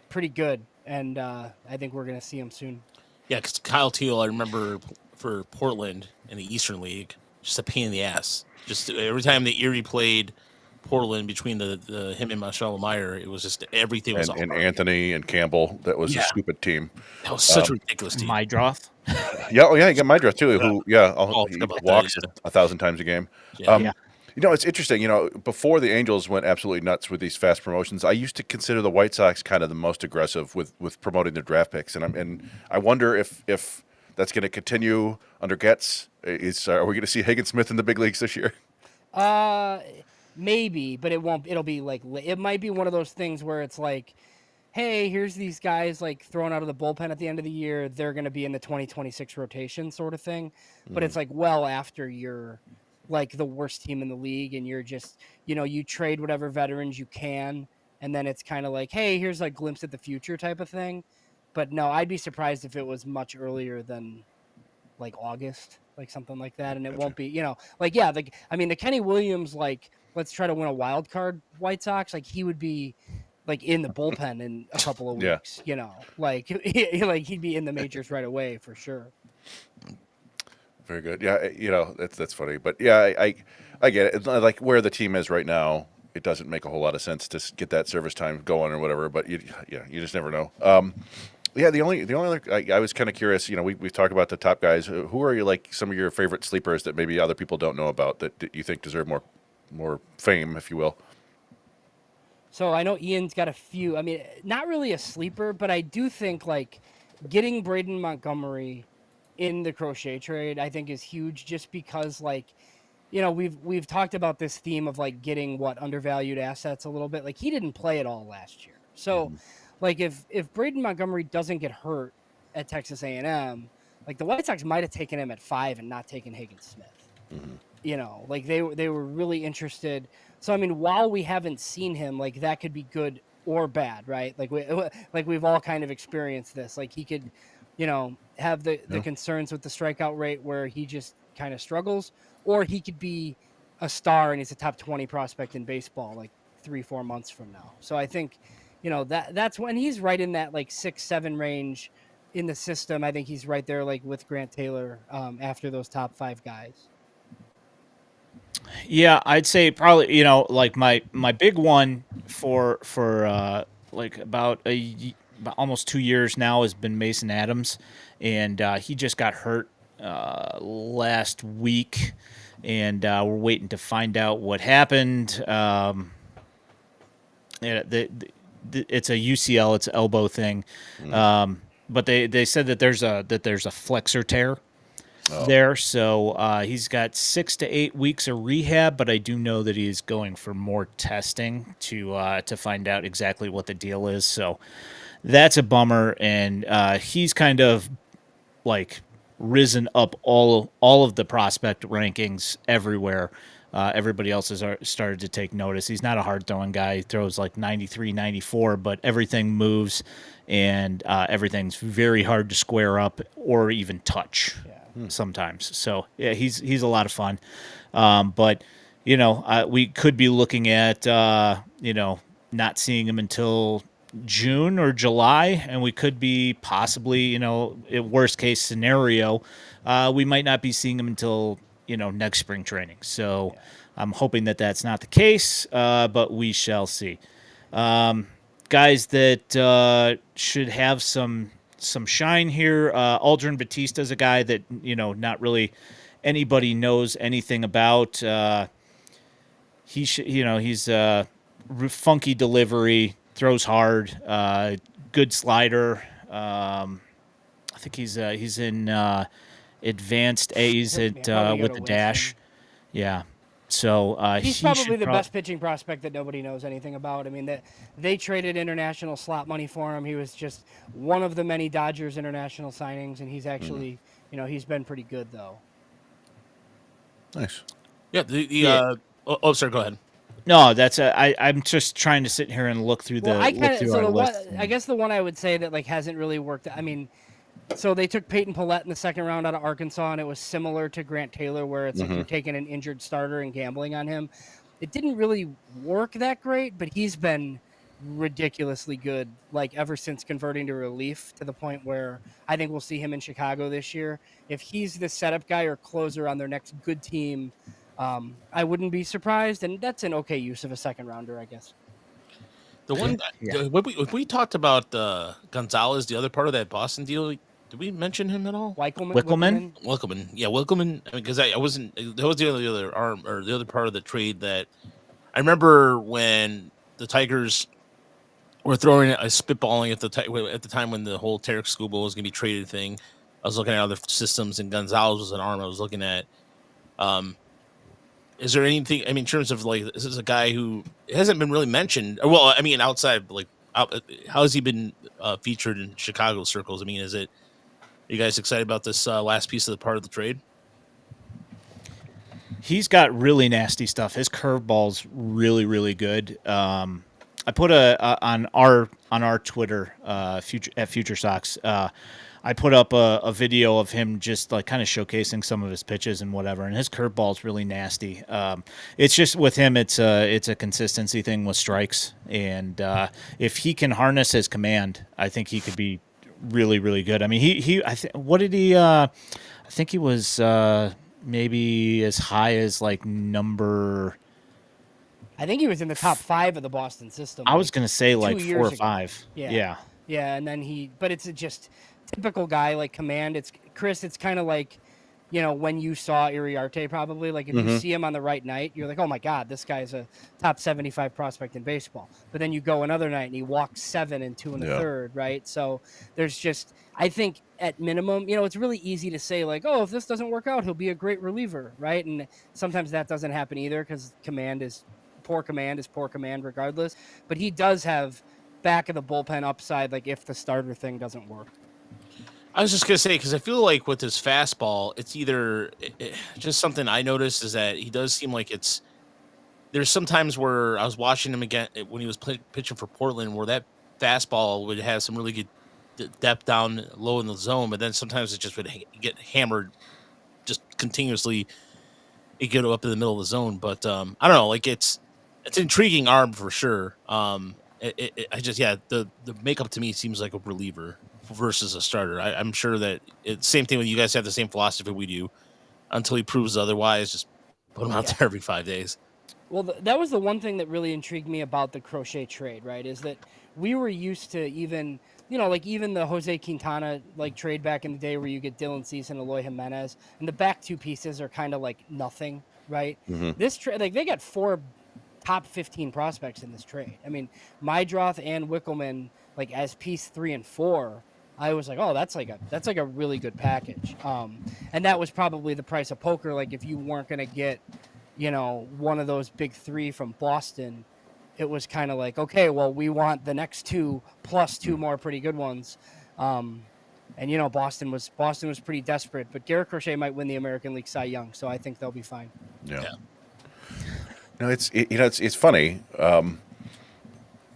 pretty good. And I think we're going to see them soon. Yeah, because Kyle Teal, I remember for Portland in the Eastern League, just a pain in the ass. Just every time the Erie played Portland between the him and Marcelo Meyer, it was just everything was and hard. Anthony and Campbell. That was Yeah. a stupid team. That was such a ridiculous team. Mydroth. Yeah, oh yeah, you got my dress too. Who, I he forgot about that, walks yeah. 1,000 times a game. Yeah. It's interesting. Before the Angels went absolutely nuts with these fast promotions, I used to consider the White Sox kind of the most aggressive with promoting their draft picks, and I wonder if that's going to continue under Getz. Are we going to see Hagen Smith in the big leagues this year? Maybe, but it won't. It'll be like it might be one of those things where it's like, hey, here's these guys like thrown out of the bullpen at the end of the year. They're going to be in the 2026 rotation, sort of thing. But it's like well after you're like the worst team in the league, and you're just you trade whatever veterans you can, and then it's kind of like, hey, here's like glimpse at the future type of thing. But no, I'd be surprised if it was much earlier than like August, like something like that. And it won't be, the Kenny Williams, like, let's try to win a wild card White Sox, like he would be like in the bullpen in a couple of weeks, like he'd be in the majors right away for sure. Very good. Yeah, that's funny. But yeah, I get it. It's not like where the team is right now, it doesn't make a whole lot of sense to get that service time going or whatever. But you just never know. Yeah, the only other I was kind of curious. We've talked about the top guys. Who are like some of your favorite sleepers that maybe other people don't know about that you think deserve more fame, if you will? So I know Ian's got a few. I mean, not really a sleeper, but I do think like getting Braden Montgomery in the Crochet trade, I think is huge, just because like, we've talked about this theme of like getting undervalued assets a little bit. Like he didn't play at all last year. So like if Braden Montgomery doesn't get hurt at Texas A&M, like the White Sox might have taken him at 5 and not taken Hagen Smith. Like they were really interested. So I mean, while we haven't seen him, like that could be good or bad, right? Like we've all kind of experienced this. Like he could, have the concerns with the strikeout rate where he just kind of struggles, or he could be a star and he's a top 20 prospect in baseball like 3-4 months from now. So I think, that's when he's right in that like 6-7 range in the system. I think he's right there like with Grant Taylor after those top 5 guys. Yeah, I'd say probably, like my big one for like about almost 2 years now has been Mason Adams, and he just got hurt last week, and we're waiting to find out what happened. It's a UCL, it's an elbow thing, but they said that there's a flexor tear there, so he's got 6 to 8 weeks of rehab, but I do know that he's going for more testing to find out exactly what the deal is. So that's a bummer, and he's kind of like risen up all of the prospect rankings everywhere. Everybody else has started to take notice. He's not a hard throwing guy. He throws like 93, 94, but everything moves, and everything's very hard to square up or even touch sometimes. So yeah, he's a lot of fun. But we could be looking at not seeing him until June or July, and we could be possibly, in worst case scenario, we might not be seeing him until next spring training. So I'm hoping that that's not the case, but we shall see. Guys that should have some shine here. Aldrin Batista is a guy that not really anybody knows anything about. He's funky delivery, throws hard, good slider. I think he's in advanced A's at with the dash. Yeah. So He's he probably should the best pitching prospect that nobody knows anything about. I mean, they traded international slot money for him. He was just one of the many Dodgers international signings, and he's actually, he's been pretty good though. Nice. Yeah. Sorry. Go ahead. No, that's I'm just trying to sit here and look through Well, I our the one, list. I guess the one I would say that like hasn't really worked. I mean, so they took Peyton Pallette in the second round out of Arkansas, and it was similar to Grant Taylor, where it's like you're taking an injured starter and gambling on him. It didn't really work that great, but he's been ridiculously good, like ever since converting to relief, to the point where I think we'll see him in Chicago this year. If he's the setup guy or closer on their next good team, I wouldn't be surprised, and that's an okay use of a second rounder, I guess. The one when we talked about Gonzalez, the other part of that Boston deal, did we mention him at all? Wickelman? Wickelman, yeah, Wickelman. Because I wasn't. That was the other arm or the other part of the trade that I remember when the Tigers were throwing spitballing at the time when the whole Tarek Skubal was going to be traded thing. I was looking at other systems, and Gonzalez was an arm I was looking at. Is there anything? I mean, in terms of like, this is a guy who hasn't been really mentioned. Well, I mean, outside like, how has he been featured in Chicago circles? I mean, are you guys excited about this last piece of the part of the trade? He's got really nasty stuff. His curveball's really, really good. I put on our Twitter, FutureSox. I put up a video of him just like kind of showcasing some of his pitches and whatever, and his curveball's really nasty. It's just with him, it's a consistency thing with strikes, and if he can harness his command, I think he could be really, really good. I mean, what did he? I think he was maybe as high as like number. I think he was in the top 5 of the Boston system. I was gonna say like 4 or 5. Yeah, and then but it's just typical guy like command. It's Chris. It's kind of like, when you saw Iriarte, probably like if you see him on the right night, you're like, oh my God, this guy's a top 75 prospect in baseball. But then you go another night and he walks 7 and 2 in the third, right? So there's just, I think at minimum, it's really easy to say like, oh, if this doesn't work out, he'll be a great reliever, right? And sometimes that doesn't happen either because poor command regardless. But he does have back of the bullpen upside, like if the starter thing doesn't work. I was just gonna say, because I feel like with his fastball, it's either just something I noticed is that he does seem like there's some times where I was watching him again when he was pitching for Portland, where that fastball would have some really good depth down low in the zone, but then sometimes it just would get hammered just continuously. It get up in the middle of the zone, but I don't know, like it's an intriguing arm for sure. The makeup to me seems like a reliever versus a starter. I'm sure that it's same thing when you guys have the same philosophy we do. Until he proves otherwise, just put him out there every 5 days. Well, that was the one thing that really intrigued me about the Crochet trade, right? Is that we were used to even the Jose Quintana like trade back in the day where you get Dylan Cease and Eloy Jimenez, and the back 2 pieces are kind of like nothing, right? This trade, like they got 4 top 15 prospects in this trade. I mean, Mydroth and Wickelman, like as piece 3 and 4. I was like, oh, that's like a really good package. And that was probably the price of poker. Like if you weren't going to get, one of those big 3 from Boston, it was kind of like, okay, well, we want the next 2 plus 2 more pretty good ones. And Boston was pretty desperate, but Garrett Crochet might win the American League Cy Young, so I think they'll be fine. Yeah. No, it's funny.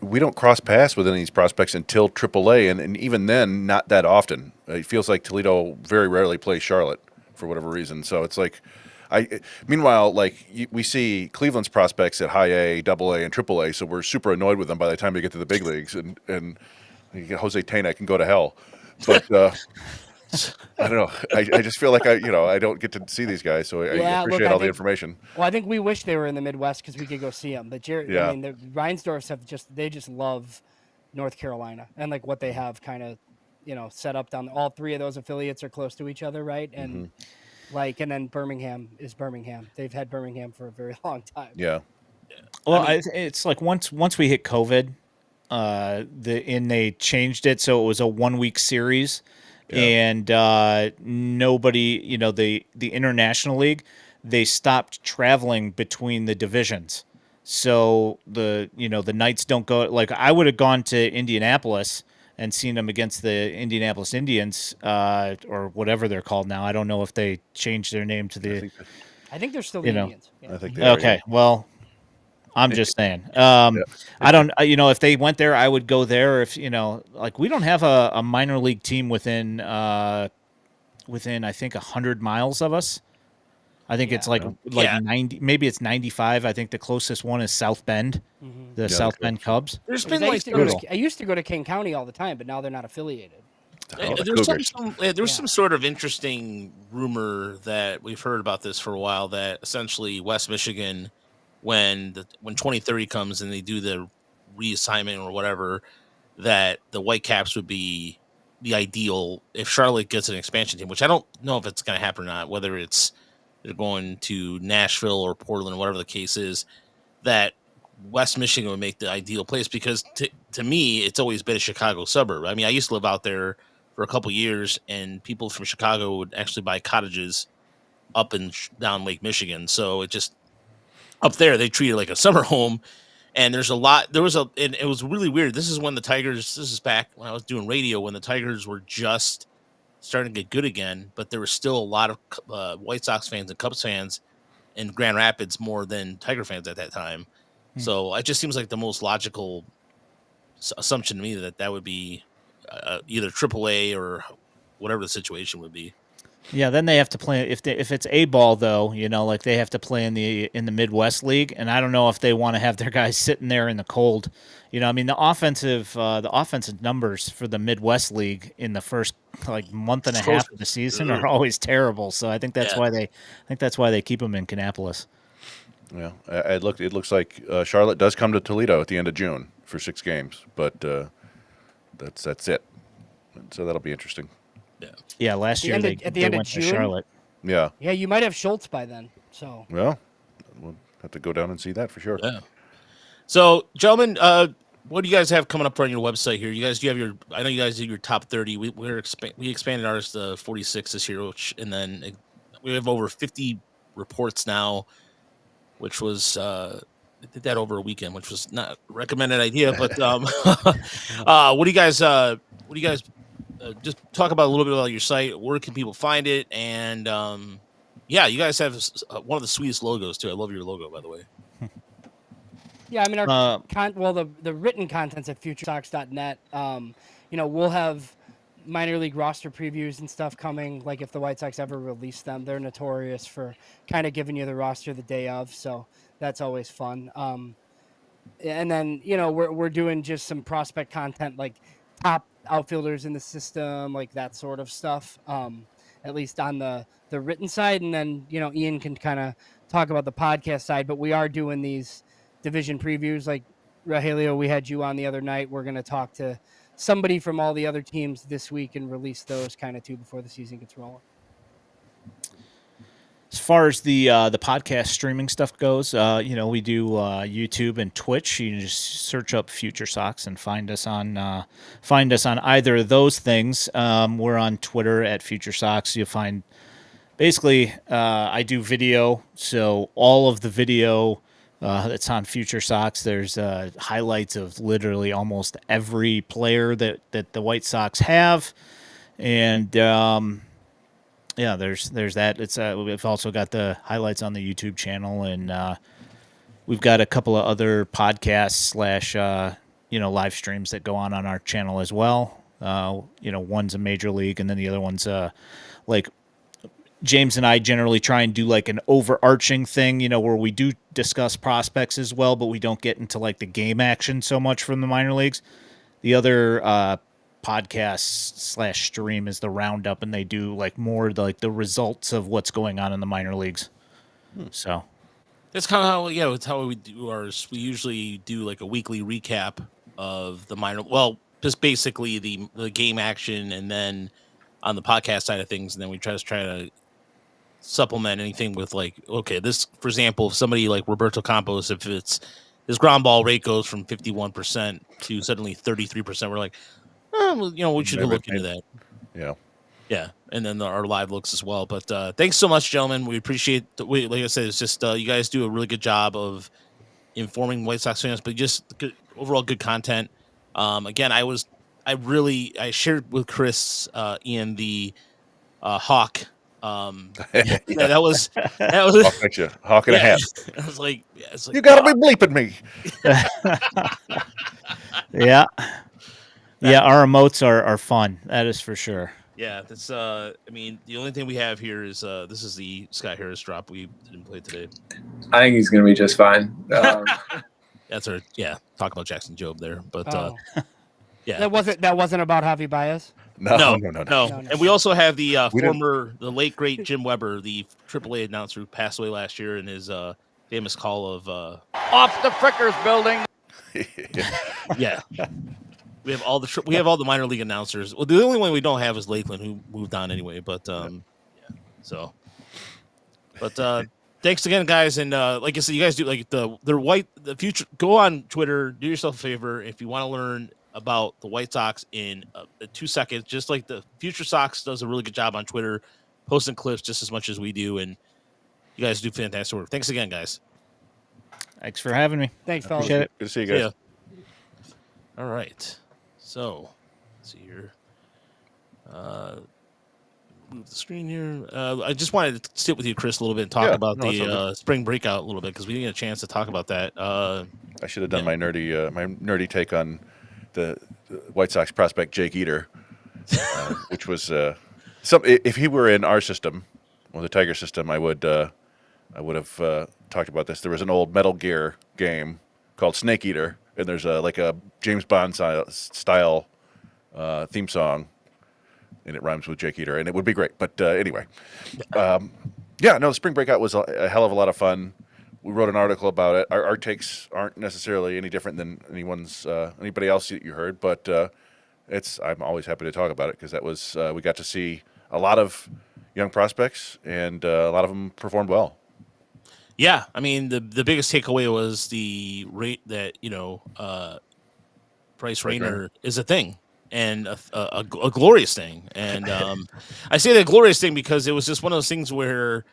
We don't cross paths with any of these prospects until AAA, and even then, not that often. It feels like Toledo very rarely plays Charlotte for whatever reason. So it's like, meanwhile, like we see Cleveland's prospects at high A, AA, and AAA, so we're super annoyed with them by the time they get to the big leagues, and Jose Tena can go to hell. But I don't know. I just feel like I don't get to see these guys, so I appreciate all the information. Well, I think we wish they were in the Midwest because we could go see them. But I mean, the Reinsdorfs just love North Carolina and like what they have kind of, set up down. All 3 of those affiliates are close to each other, right? And and then Birmingham is Birmingham. They've had Birmingham for a very long time. Yeah. Well, it's like once we hit COVID, they changed it so it was a 1-week series. Yeah. And nobody, the International League, they stopped traveling between the divisions. So the Knights don't go. Like, I would have gone to Indianapolis and seen them against the Indianapolis Indians, or whatever they're called now. I don't know if they changed their name to I the think I think they're still the you know. Indians. Yeah. I think they are. Okay, Yeah. well, I'm just saying. Yeah. I don't. If they went there, I would go there. If like, we don't have a minor league team within I think 100 miles of us. I think it's Yeah. like Yeah. 90, maybe it's 95. I think the closest one is South Bend, Mhm. the Yeah, South the Bend Cubs. Cubs. There's Because been like I used to go to King County all the time, but now they're not affiliated. Oh, the there's Cougars. there's some sort of interesting rumor that we've heard about this for a while, that essentially West Michigan, when 2030 comes and they do the reassignment or whatever, that the Whitecaps would be the ideal if Charlotte gets an expansion team, which I don't know if it's going to happen or not, whether it's they're going to Nashville or Portland or whatever the case is, that West Michigan would make the ideal place, because to me, it's always been a Chicago suburb. I mean, I used to live out there for a couple years, and people from Chicago would actually buy cottages up and down Lake Michigan. So it just, up there, they treat it like a summer home. And and it was really weird. This is when the Tigers, this is back when I was doing radio, when the Tigers were just starting to get good again, but there was still a lot of White Sox fans and Cubs fans in Grand Rapids more than Tiger fans at that time. So it just seems like the most logical assumption to me that would be either AAA or whatever the situation would be. Yeah, then they have to play if it's A ball though, like they have to play in the Midwest League, and I don't know if they want to have their guys sitting there in the cold. I mean, the offensive numbers for the Midwest League in the first like month and a half of the season are always terrible. So I think that's why they keep them in Kannapolis. Yeah, it looks like Charlotte does come to Toledo at the end of June for 6 games, but that's it. So that'll be interesting. Yeah, last year they end of went to June? Charlotte. Yeah. Yeah, you might have Schultz by then. So Well, we'll have to go down and see that for sure. Yeah. So, gentlemen, what do you guys have coming up on your website here? You guys, do you have your? I know you guys do your top 30. We expanded ours to 46 this year, and then we have over 50 reports now, which was I did that over a weekend, which was not a recommended idea. But what do you guys? Just talk about a little bit about your site. Where can people find it? And yeah, you guys have one of the sweetest logos too. I love your logo, by the way. yeah, I mean the written content's at FutureSox.net. We'll have minor league roster previews and stuff coming. Like if the White Sox ever release them, they're notorious for kind of giving you the roster the day of. So that's always fun. And then we're doing just some prospect content, like top outfielders in the system, like that sort of stuff. At least on the written side, and then Ian can kind of talk about the podcast side. But we are doing these division previews. Like Rogelio, we had you on the other night. We're going to talk to somebody from all the other teams this week and release those kind of too before the season gets rolling. As far as the podcast streaming stuff goes, we do YouTube and Twitch. You can just search up FutureSox and find us on either of those things. We're on Twitter at FutureSox. You'll find basically I do video, so all of the video that's on FutureSox. There's highlights of literally almost every player that the White Sox have, and yeah, there's that. It's we've also got the highlights on the YouTube channel, and we've got a couple of other podcasts / live streams that go on our channel as well. One's a major league, and then the other one's like James and I generally try and do like an overarching thing, where we do discuss prospects as well, but we don't get into like the game action so much from the minor leagues. The other podcast / stream is the roundup, and they do like more like the results of what's going on in the minor leagues. So that's kind of how it's how we do ours. We usually do like a weekly recap of the minor. Well, just basically the game action, and then on the podcast side of things, and then we try to supplement anything with like, okay, this, for example, if somebody like Roberto Campos, if it's his ground ball rate goes from 51% to suddenly 33%, we're like, we should look into that. Yeah. Yeah, and then our live looks as well. But thanks so much, gentlemen. We appreciate. Like I said, it's just you guys do a really good job of informing White Sox fans, but just good, overall good content. Again, I shared with Chris Ian the Hawk. Yeah, Yeah. that was Hawk picture. Hawk in a yeah. hat. I was like, yeah, it's like You got to be bleeping me. Yeah. Yeah, our emotes are fun. That is for sure. yeah. That's I mean, the only thing we have here is this is the Scott Harris drop we didn't play today. I think he's going to be just fine. That's our talk about Jackson Job there, but Oh. yeah, That wasn't about Javi Baez. No. And we also have the We didn't- the late great Jim Weber, the AAA announcer who passed away last year, in his famous call of Off the Frickers building. yeah. We have all the minor league announcers. Well, the only one we don't have is Lakeland, who moved on anyway. But so, but thanks again, guys. And like I said, you guys do like the future. Go on Twitter, do yourself a favor if you want to learn about the White Sox in 2 seconds. Just like the FutureSox does a really good job on Twitter, posting clips just as much as we do, and you guys do fantastic work. Thanks again, guys. Thanks for having me. Thanks, fellas. Appreciate it. Good to see you See guys. ya. All right. So, let's see here. Move the screen here. I just wanted to sit with you, Chris, a little bit and talk about no, it's all the spring breakout a little bit because we didn't get a chance to talk about that. I should have done Yeah. my nerdy take on the White Sox prospect Jake Eater, which was if he were in our system, or the Tiger system, I would have talked about this. There was an old Metal Gear game called Snake Eater, and there's like a James Bond style theme song, and it rhymes with Jake Eater, and it would be great. But anyway, the spring breakout was a hell of a lot of fun. We wrote an article about it. Our takes aren't necessarily any different than anybody else that you heard, but I'm always happy to talk about it because that was we got to see a lot of young prospects, and a lot of them performed well. Yeah, I mean the biggest takeaway was the rate that Bryce Rayner is a thing, and a glorious thing. And I say the glorious thing because it was just one of those things where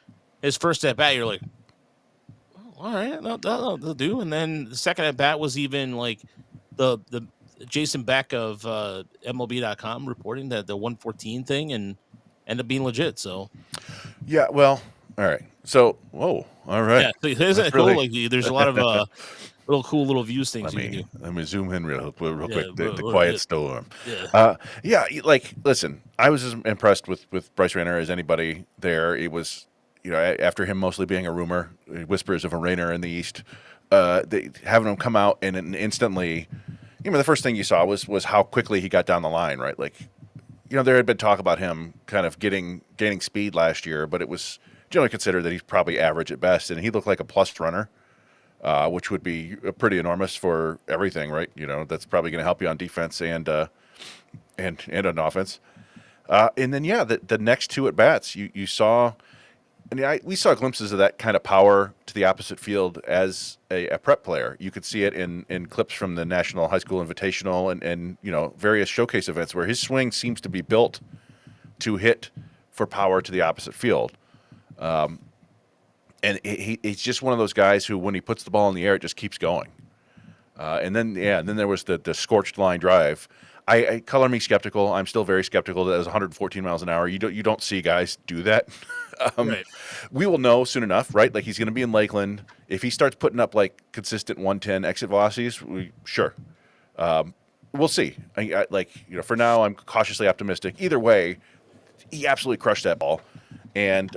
his first at bat, you're like, oh, all right, they'll do. And then the second at bat was even like the Jason Beck of MLB.com reporting that the 114 thing and ended up being legit. So Yeah, well, all right. So, whoa, all right. yeah, so isn't it cool? Like there's a lot of little cool little views things you can do. Let me zoom in real quick. The real quiet quick. storm. Yeah. Like, listen, I was as impressed with Bryce Rayner as anybody there. It was, after him mostly being a rumor, whispers of a Rayner in the East, having him come out and instantly, the first thing you saw was how quickly he got down the line, right? Like, there had been talk about him kind of gaining speed last year, but it was generally considered that he's probably average at best, and he looked like a plus runner. Which would be pretty enormous for everything, right? That's probably going to help you on defense and on offense. And then, the next two at bats, you saw, and we saw glimpses of that kind of power to the opposite field as a prep player. You could see it in clips from the National High School Invitational and various showcase events where his swing seems to be built to hit for power to the opposite field. And he's just one of those guys who, when he puts the ball in the air, it just keeps going. And then there was the scorched line drive. I color me skeptical. I'm still very skeptical that it was 114 miles an hour. You don't see guys do that. Right. We will know soon enough, right? Like, he's going to be in Lakeland. If he starts putting up like consistent 110 exit velocities, sure. We'll see. For now, I'm cautiously optimistic. Either way, he absolutely crushed that ball. And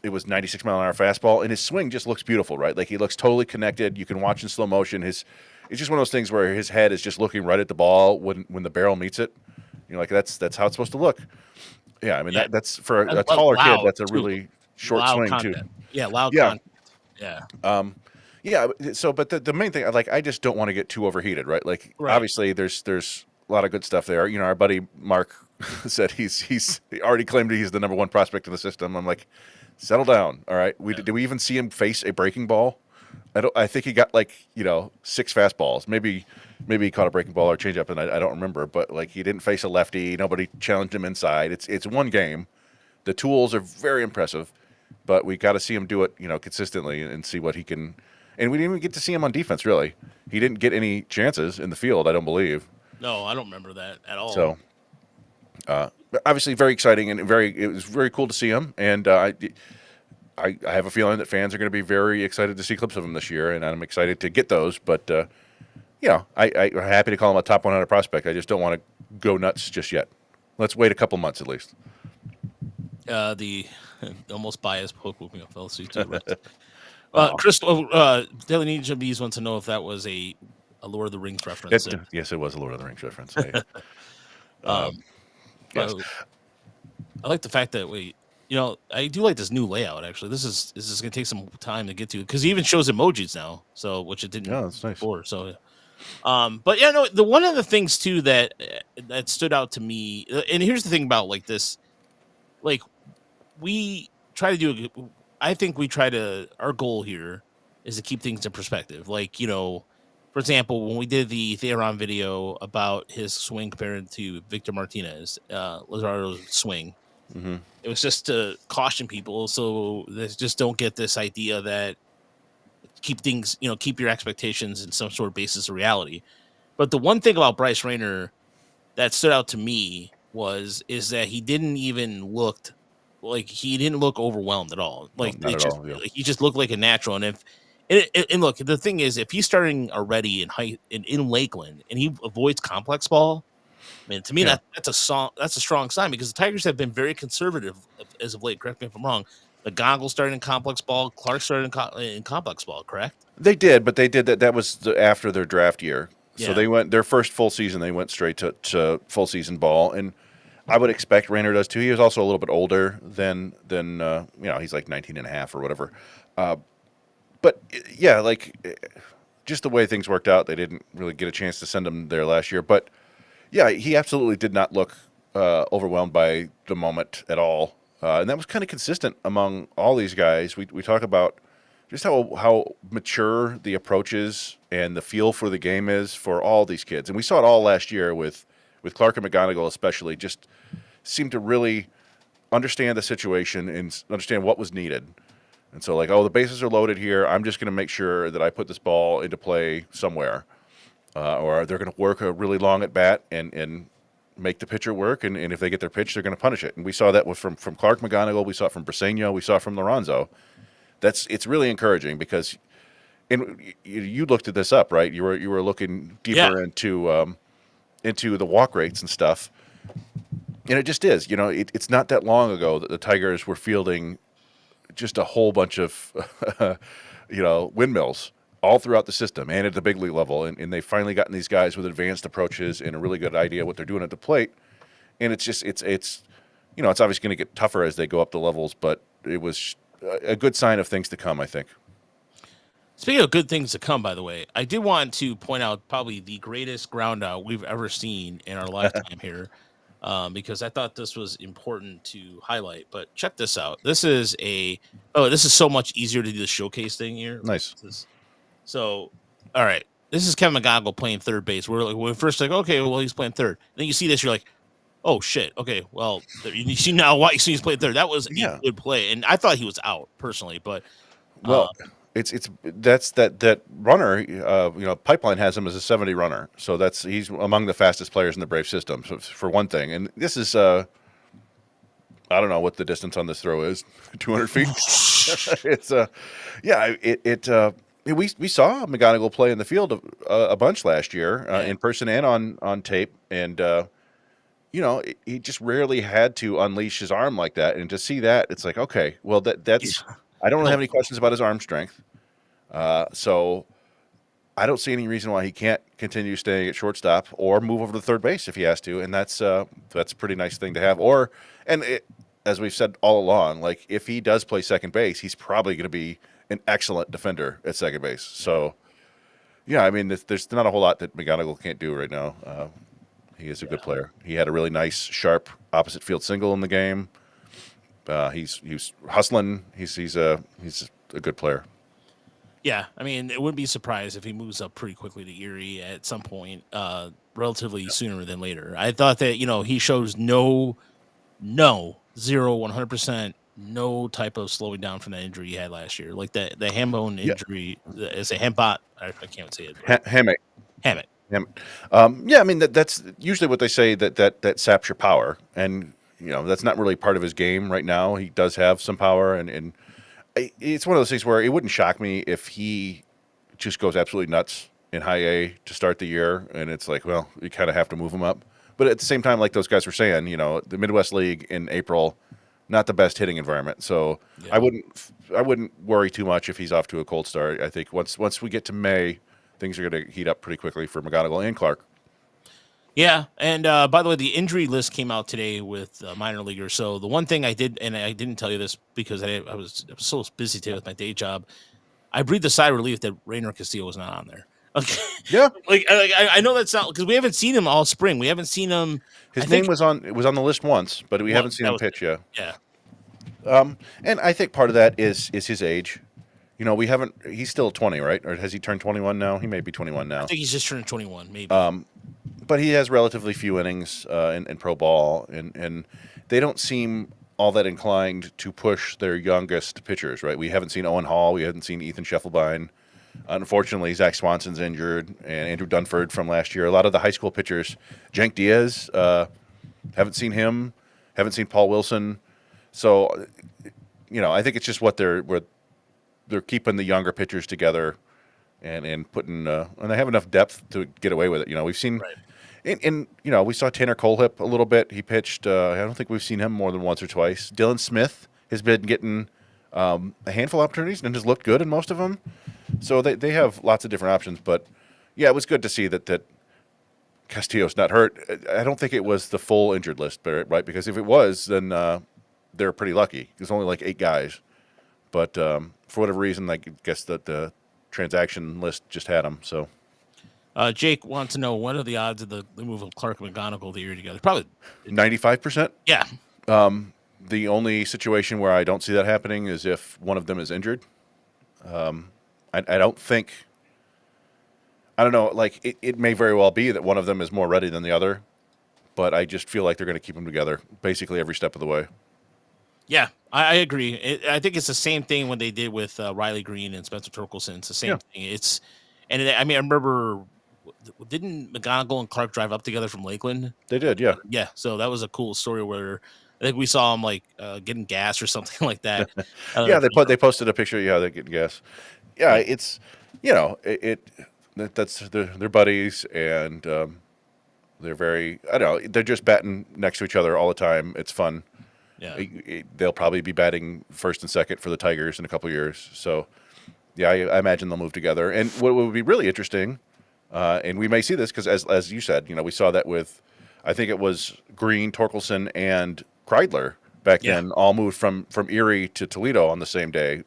it was 96-mile-an-hour fastball, and his swing just looks beautiful, right? Like, he looks totally connected. You can watch in slow motion. It's just one of those things where his head is just looking right at the ball when the barrel meets it. That's how it's supposed to look. Yeah, I mean, that's for a taller kid. That's a really short loud swing content. too. Yeah, loud Yeah. content. Yeah. So, but the main thing, I just don't want to get too overheated, right? Like, Right. obviously, there's a lot of good stuff there. Our buddy Mark said he's already claimed he's the number one prospect in the system. I'm like, settle down, all right. Did we even see him face a breaking ball? I think he got like 6 fastballs. Maybe he caught a breaking ball or changeup, and I don't remember. But like he didn't face a lefty. Nobody challenged him inside. It's one game. The tools are very impressive, but we got to see him do it consistently and see what he can. And we didn't even get to see him on defense. Really, he didn't get any chances in the field. I don't believe. No, I don't remember that at all. So, but obviously, very exciting and it was very cool to see him. And I have a feeling that fans are going to be very excited to see clips of him this year, and I'm excited to get those. But I'm happy to call him a top 100 prospect. I just don't want to go nuts just yet. Let's wait a couple months at least. The almost biased poke with me off LC too. Chris, Daily Ninja Bees wants to know if that was a Lord of the Rings reference. Yes, it was a Lord of the Rings reference. Yes. I like the fact that I do like this new layout. Actually, this is going to take some time to get to because he even shows emojis now, so which it didn't that's nice. before. So, but the one of the things too that stood out to me, and here's the thing about like this, like we try to do. I think we try to. Our goal here is to keep things in perspective. Like for example, when we did the Theron video about his swing compared to Victor Martinez, Lazardo's swing. Mm-hmm. It was just to caution people so they just don't get this idea that keep your expectations in some sort of basis of reality. But the one thing about Bryce Rayner that stood out to me is that he didn't look overwhelmed at all. Like not at all. Yeah. He just looked like a natural. And look, the thing is, if he's starting already in Lakeland and he avoids complex ball, I mean, to me, that's a strong sign because the Tigers have been very conservative as of late. Correct me if I'm wrong. The Goggles started in complex ball. Clark started in complex ball. Correct? They did, but they did that. That was after their draft year. So Yeah. they went their first full season. They went straight to full season ball, and I would expect Rayner does too. He was also a little bit older than he's like 19 and a half or whatever. But yeah, like just the way things worked out, they didn't really get a chance to send him there last year. But yeah, he absolutely did not look overwhelmed by the moment at all. And that was kind of consistent among all these guys. We talk about just how mature the approach is and the feel for the game is for all these kids. And we saw it all last year with Clark and McGonigal especially, just seemed to really understand the situation and understand what was needed. And so like, the bases are loaded here. I'm just going to make sure that I put this ball into play somewhere. Or they're going to work a really long at bat and make the pitcher work. And if they get their pitch, they're going to punish it. And we saw that from Clark McGonigal. We saw it from Briseño. We saw it from Lorenzo. It's really encouraging because you looked at this up, right? You were looking deeper into the walk rates and stuff. And it just is. It's not that long ago that the Tigers were fielding just a whole bunch of windmills all throughout the system and at the big league level. And they've finally gotten these guys with advanced approaches and a really good idea what they're doing at the plate. And it's obviously going to get tougher as they go up the levels, but it was a good sign of things to come, I think. Speaking of good things to come, by the way, I did want to point out probably the greatest ground out we've ever seen in our lifetime here, because I thought this was important to highlight. But check this out. This is so much easier to do the showcase thing here. Nice. So, all right, this is Kevin McGonigal playing third base. We're first like, okay, well, he's playing third. Then you see this, you're like, oh shit, okay, well, you see now why you see he's playing third. That was a good play, and I thought he was out personally, but that's that runner. Pipeline has him as a 70 runner, so he's among the fastest players in the Brave system. So for one thing, and this is I don't know what the distance on this throw is, 200 feet. We saw McGonigal play in the field a bunch last year in person and on tape, and he just rarely had to unleash his arm like that. And to see that, it's like, okay, well that's I don't really have any questions about his arm strength. So I don't see any reason why he can't continue staying at shortstop or move over to third base if he has to, and that's a pretty nice thing to have. As we've said all along, like if he does play second base, he's probably going to be an excellent defender at second base. So, yeah, I mean, there's not a whole lot that McGonigal can't do right now. He is a good player. He had a really nice, sharp opposite field single in the game. He's hustling. He's a good player. Yeah, I mean, it wouldn't be surprised if he moves up pretty quickly to Erie at some point, relatively sooner than later. I thought that he shows zero, 100%, no type of slowing down from that injury he had last year, like the ham bone Yeah, injury. It's a ham bot. I can't say it. Hammett. Hammett. Hammett. Yeah, I mean that's usually what they say that saps your power, and that's not really part of his game right now. He does have some power, and it's one of those things where it wouldn't shock me if he just goes absolutely nuts in high A to start the year, and it's like, well, you kind of have to move him up. But at the same time, like those guys were saying, the Midwest League in April, not the best hitting environment. So Yeah. I wouldn't worry too much if he's off to a cold start. I think once we get to May, things are going to heat up pretty quickly for McGonigal and Clark. Yeah, and by the way, the injury list came out today with minor leaguers. So the one thing I did, and I didn't tell you this because I was so busy today with my day job, I breathed a sigh of relief that Rainer Castillo was not on there. Okay, Yeah, like I know that's not because we haven't seen him all spring. We haven't seen him. his name was on the list once, but we haven't seen him was pitch yet. Yeah, And I think part of that is his age. We haven't. He's still 20, right? Or has he turned 21 now? He may be 21 now. I think he's just turned 21, maybe. But he has relatively few innings in pro ball, and they don't seem all that inclined to push their youngest pitchers, right? We haven't seen Owen Hall. We haven't seen Ethan Scheffelbein. Unfortunately, Zach Swanson's injured, and Andrew Dunford from last year. A lot of the high school pitchers, Jenk Diaz, haven't seen him. Haven't seen Paul Wilson. So, I think it's just what they're keeping the younger pitchers together, and putting and they have enough depth to get away with it. We've seen. Right. And we saw Tanner Colehip a little bit. He pitched. I don't think we've seen him more than once or twice. Dylan Smith has been getting a handful of opportunities and has looked good in most of them. So they have lots of different options. But yeah, it was good to see that Castillo's not hurt. I don't think it was the full injured list, right? Because if it was, then they're pretty lucky. There's only like 8 guys. But for whatever reason, I guess that the transaction list just had him. So. Jake wants to know what are the odds of the move of Clark and McGonigal the year together? Probably 95%. Yeah. The only situation where I don't see that happening is if one of them is injured. I don't think. I don't know. Like it may very well be that one of them is more ready than the other, but I just feel like they're going to keep them together basically every step of the way. Yeah, I agree. I think it's the same thing when they did with Riley Green and Spencer Torkelson. It's the same thing. I remember, didn't McGonigal and Clark drive up together from Lakeland? They did, yeah. Yeah, so that was a cool story where I think we saw them getting gas or something like that. Yeah, they posted a picture. Yeah, they're getting gas. Yeah, it's that's their buddies, and they're very. I don't know. They're just batting next to each other all the time. It's fun. Yeah, they'll probably be batting first and second for the Tigers in a couple of years. So, yeah, I imagine they'll move together. And what would be really interesting, and we may see this because, as you said, we saw that with, I think it was Green, Torkelson, and Kreidler back then, all moved from Erie to Toledo on the same day.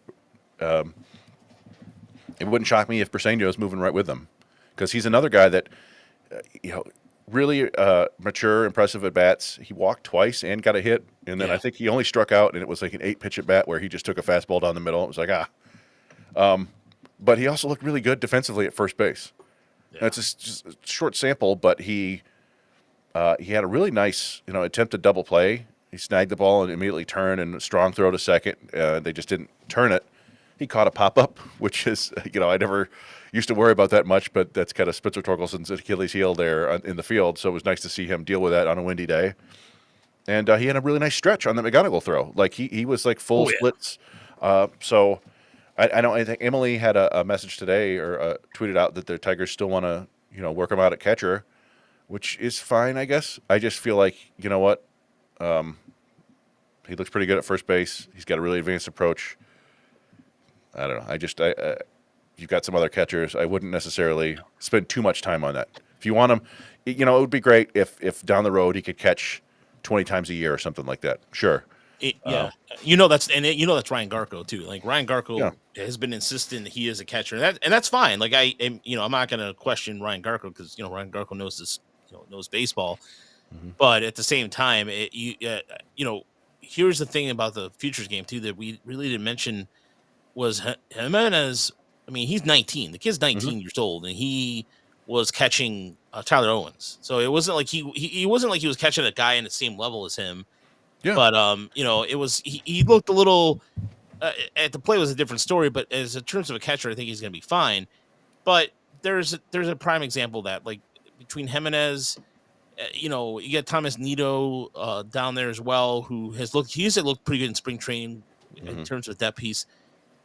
It wouldn't shock me if Briseño is moving right with them, because he's another guy that, really mature, impressive at bats. He walked twice and got a hit, and then I think he only struck out, and it was like an 8-pitch at bat where he just took a fastball down the middle. It was like but he also looked really good defensively at first base. Yeah. It's just a short sample, but he had a really nice attempted double play. He snagged the ball and immediately turned, and a strong throw to second. They just didn't turn it. He caught a pop-up, which is, I never used to worry about that much, but that's kind of Spencer Torkelson's Achilles heel there in the field, so it was nice to see him deal with that on a windy day. And he had a really nice stretch on the McGonigal throw. Like, he was like full splits. So I think Emily had a message today or tweeted out that the Tigers still want to, work him out at catcher, which is fine, I guess. I just feel like, you know what? He looks pretty good at first base. He's got a really advanced approach. I don't know. You've got some other catchers. I wouldn't necessarily spend too much time on that. If you want him, it would be great if down the road he could catch 20 times a year or something like that. Sure. That's Ryan Garco too. Like Ryan Garco has been insistent that he is a catcher, and that's fine. Like I'm not going to question Ryan Garco because Ryan Garco knows this, knows baseball. Mm-hmm. But at the same time, here's the thing about the futures game too that we really didn't mention was Jimenez I mean, he's 19. The kid's 19 years old, and he was catching Tyler Owens. So it wasn't like he wasn't like he was catching a guy in the same level as him. Yeah. But it was he looked a little at the play was a different story. But as in terms of a catcher, I think he's going to be fine. But there's a prime example of that, like between Jimenez, you get Thomas Nito down there as well, who has looked pretty good in spring training in terms of that piece.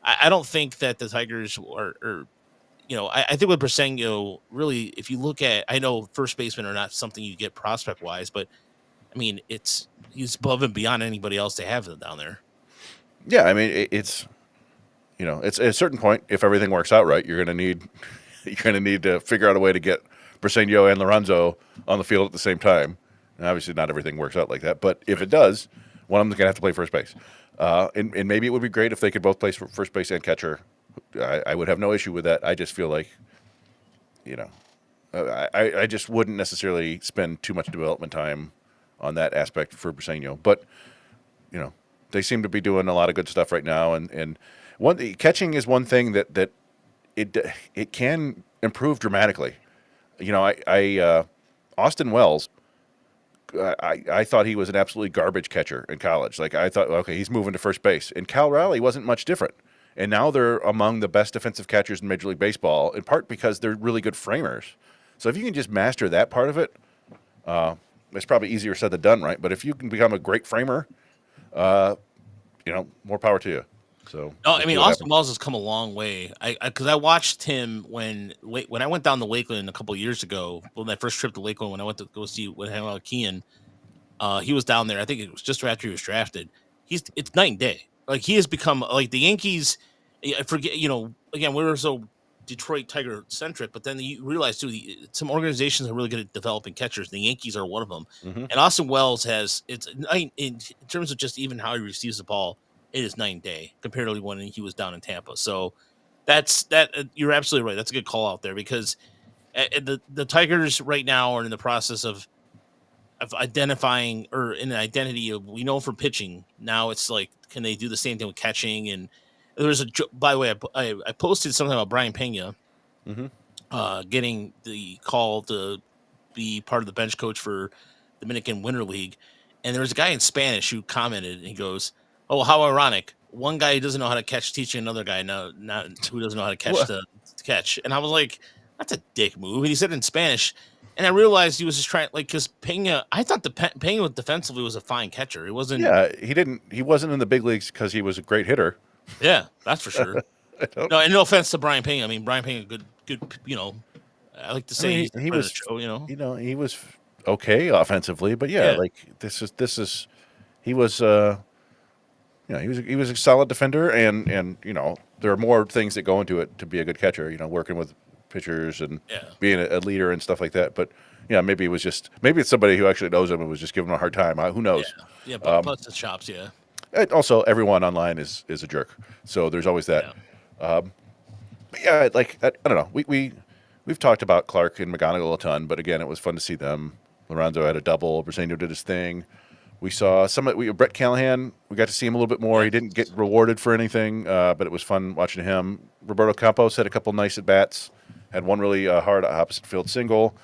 I don't think that the Tigers are I think with Briseño, really, if you look at, I know first basemen are not something you get prospect wise, but I mean, he's above and beyond anybody else they have down there. Yeah, I mean, it's it's at a certain point, if everything works out right, you're gonna need to figure out a way to get Briseño and Lorenzo on the field at the same time. And obviously, not everything works out like that, but if it does, one of them's gonna have to play first base. And maybe it would be great if they could both play first base and catcher. I would have no issue with that. I just feel like, I just wouldn't necessarily spend too much development time on that aspect for Briseño. But, they seem to be doing a lot of good stuff right now. And catching is one thing that it can improve dramatically. Austin Wells, I thought he was an absolutely garbage catcher in college. Like, I thought, okay, he's moving to first base. And Cal Raleigh wasn't much different. And now they're among the best defensive catchers in Major League Baseball, in part because they're really good framers. So if you can just master that part of it, it's probably easier said than done, right? But if you can become a great framer, more power to you. So, no, I mean, Austin Wells has come a long way. Because I watched him when I went down to Lakeland a couple of years ago, on my first trip to Lakeland, when I went to go see when I hung out with Kean, he was down there. I think it was just after he was drafted. It's night and day. Like, he has become like the Yankees. I forget, again, we were so Detroit Tiger centric, but then you realize too, some organizations are really good at developing catchers. The Yankees are one of them. And Austin Wells in terms of just even how he receives the ball, it is night and day compared to when he was down in Tampa. So that's you're absolutely right. That's a good call out there, because the Tigers right now are in the process of identifying, or in an identity of, we know for pitching. Now it's like, can they do the same thing with catching? And there's by the way, I posted something about Brian Pena getting the call to be part of the bench coach for Dominican Winter League. And there was a guy in Spanish who commented, and he goes, "Oh, how ironic. One guy who doesn't know how to catch teaching another guy not who doesn't know how to catch to catch." And I was like, that's a dick move. And he said in Spanish, and I realized he was just trying, like, because Pena, I thought Pena defensively was a fine catcher. It wasn't. Yeah, he wasn't in the big leagues because he was a great hitter. Yeah, that's for sure. No, and no offense to Brian Pena. I mean, Brian Pena, good. I like to say he was, he was okay offensively, but like he was he was a solid defender, and there are more things that go into it to be a good catcher. Working with pitchers and being a leader and stuff like that. But maybe it's somebody who actually knows him and was just giving him a hard time. Who knows? Yeah, but bust the chops. Yeah. And also, everyone online is a jerk, so there's always that. But yeah, like I don't know. We've talked about Clark and McGonigal a ton, but again, it was fun to see them. Lorenzo had a double. Briseño did his thing. We saw Brett Callahan. We got to see him a little bit more. He didn't get rewarded for anything, but it was fun watching him. Roberto Campos had a couple nice at bats. Had one really hard opposite field single.